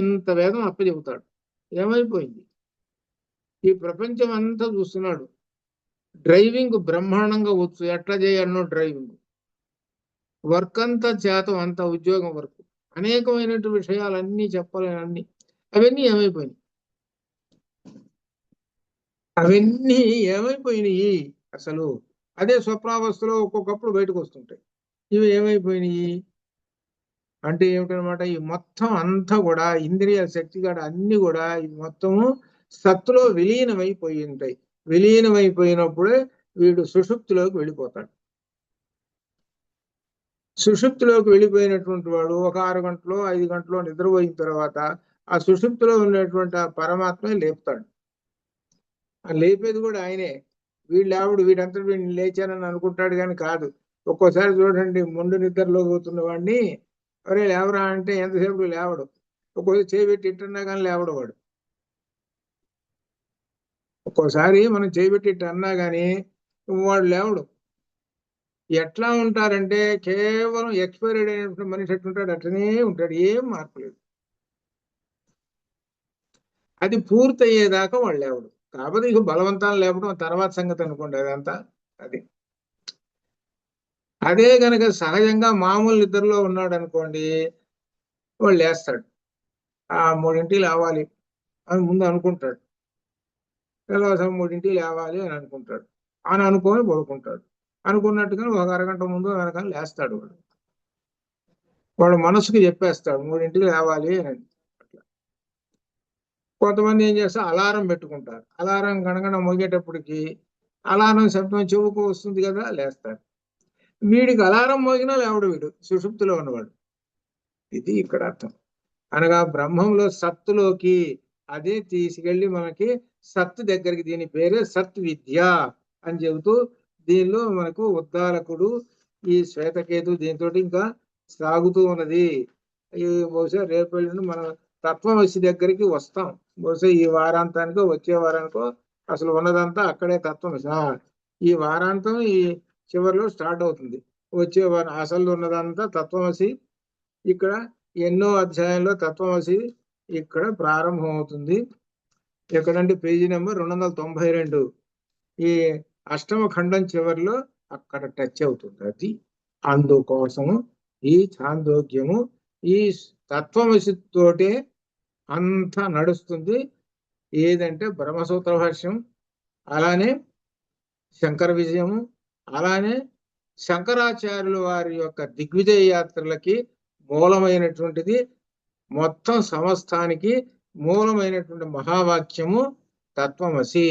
ఇంత వేదం అప్పచెబుతాడు. ఏమైపోయింది? ఈ ప్రపంచం అంతా చూస్తున్నాడు. డ్రైవింగ్ బ్రహ్మాండంగా వచ్చు, ఎట్లా చేయన్నో డ్రైవింగ్ వర్క్ అంతా చేతం అంతా ఉద్యోగం వరకు అనేకమైనటువంటి విషయాలన్నీ చెప్పలేనన్ని అవన్నీ ఏమైపోయినాయి. అవన్నీ ఏమైపోయినాయి అసలు. అదే స్వప్నావస్థలో ఒక్కొక్కప్పుడు బయటకు వస్తుంటాయి. ఇవి ఏమైపోయినాయి అంటే ఏమిటనమాట, ఈ మొత్తం అంతా కూడా ఇంద్రియ శక్తి కూడా అన్ని కూడా ఈ మొత్తము సత్తులో విలీనమైపోయి ఉంటాయి. విలీనమైపోయినప్పుడే వీడు సుషుప్తిలోకి వెళ్ళిపోతాడు. సుషుప్తిలోకి వెళ్ళిపోయినటువంటి వాడు ఒక 6 గంటలో 5 గంటలో నిద్రపోయిన తర్వాత ఆ సుషుప్తిలో ఉన్నటువంటి ఆ పరమాత్మే లేపుతాడు. ఆ లేపేది కూడా ఆయనే. వీడంతా వీడిని లేచానని అనుకుంటాడు కానీ కాదు. ఒక్కోసారి చూడండి, ముందు నిద్రలో పోతున్న వాడిని అరే లేవరా అంటే ఎంతసేపు లేవడు. ఒక్కోసారి చేయబెట్టి ఇట్టన్నా కానీ లేవడు వాడు. ఒక్కోసారి మనం చేయబెట్టి ఇట్ట అన్నా కానీ వాడు లేవడు. ఎట్లా ఉంటారంటే కేవలం ఎక్స్పైరీడ్ అయినటువంటి మనిషి ఎట్లుంటాడు అట్లనే ఉంటాడు, ఏం మార్పు లేదు. అది పూర్తయ్యేదాకా వాడు లేవడు. కాకపోతే ఇక బలవంతాలు లేపడం తర్వాత సంగతి అనుకోండి అదంతా. అదే గనక సహజంగా మామూలు నిద్రలో ఉన్నాడు అనుకోండి, వాడు లేస్తాడు. 3 లేవాలి అని ముందు అనుకుంటాడు. తెల్లవారుజాము 3 లేవాలి అని అనుకుంటాడు. అని అనుకొని పడుకుంటాడు. అనుకున్నట్టుగా ఒక అరగంట ముందు వెనకాల లేస్తాడు. వాడు మనసుకు చెప్పేస్తాడు 3 లేవాలి అని. కొంతమంది ఏం చేస్తారు, అలారం పెట్టుకుంటారు. అలారం గణగణ మోగేటప్పటికి అలారం శబ్దం చెవుకు వస్తుంది కదా, లేస్తాడు. వీడికి అలారం మోగినా లేవడు, వీడు సుషుప్తిలో ఉన్నవాడు. ఇది ఇక్కడ అర్థం. అనగా బ్రహ్మంలో సత్తులోకి అదే తీసుకెళ్లి మనకి సత్తు దగ్గరికి, దీని పేరే సత్ విద్య అని చెబుతూ దీనిలో మనకు ఉద్దాలకుడు ఈ శ్వేతకేతు దీంతో ఇంకా సాగుతూ ఉన్నది. ఈ బహుశా రేపు మన తత్వమసి దగ్గరికి వస్తాం. బహుశా ఈ వారాంతానికో వచ్చే వారానికో అసలు ఉన్నదంతా అక్కడే తత్వమసి. ఈ వారాంతం ఈ చివరిలో స్టార్ట్ అవుతుంది. వచ్చే వారం అసలు ఉన్నదంతా తత్వమసి. ఇక్కడ ఎన్నో అధ్యాయంలో తత్వమసి ఇక్కడ ప్రారంభం అవుతుంది. ఎక్కడంటే పేజీ నెంబర్ 292 ఈ అష్టమ ఖండం చివరిలో అక్కడ టచ్ అవుతుంది. అది అందుకోసము ఈ ఛాందోగ్యము ఈ తత్వమసితోటే అంతా నడుస్తుంది. ఏదంటే బ్రహ్మసూత్ర భాష్యం, అలానే శంకర విజయము, అలానే శంకరాచార్యుల వారి యొక్క దిగ్విజయ యాత్రలకి మూలమైనటువంటిది, మొత్తం సమస్తానికి మూలమైనటువంటి మహావాక్యము తత్వమసి.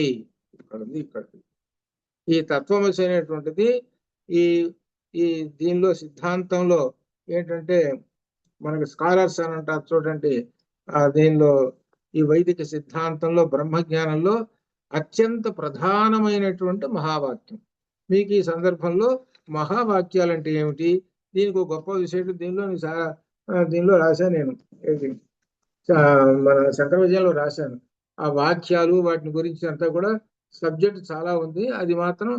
ఇక్కడ ఉంది. ఇక్కడ ఈ తత్వమసి అనేటువంటిది ఈ ఈ దీనిలో సిద్ధాంతంలో ఏంటంటే మనకి స్కాలర్స్ అని అంటారు చూడండి, దీనిలో ఈ వైదిక సిద్ధాంతంలో బ్రహ్మజ్ఞానంలో అత్యంత ప్రధానమైనటువంటి మహావాక్యం. మీకు ఈ సందర్భంలో మహావాక్యాలు అంటే ఏమిటి, దీనికి ఒక గొప్ప విశేషం దీనిలో రాశాను నేను, మన శంకర విజయంలో రాశాను. ఆ వాక్యాలు వాటిని గురించి అంతా కూడా సబ్జెక్ట్ చాలా ఉంది. అది మాత్రం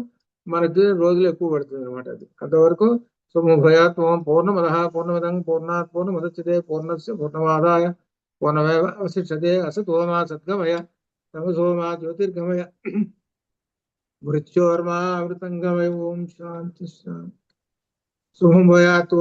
మనకి రోజులు ఎక్కువ పడుతుంది అనమాట. అది అంతవరకు శుభయాత్వం పూర్ణమద పూర్ణమిదం పూర్ణాత్ పూర్ణముదచ్యతే పూర్ణస్య పూర్ణమాదాయ పూర్ణమేవ అవశిష్యతే అసతోమా సద్గమయ తమసోమా జ్యోతిర్గమయ మృత్యోర్మా అమృతంగమయ. ఓం శాంతి శాంతి. శుభం భయాతు.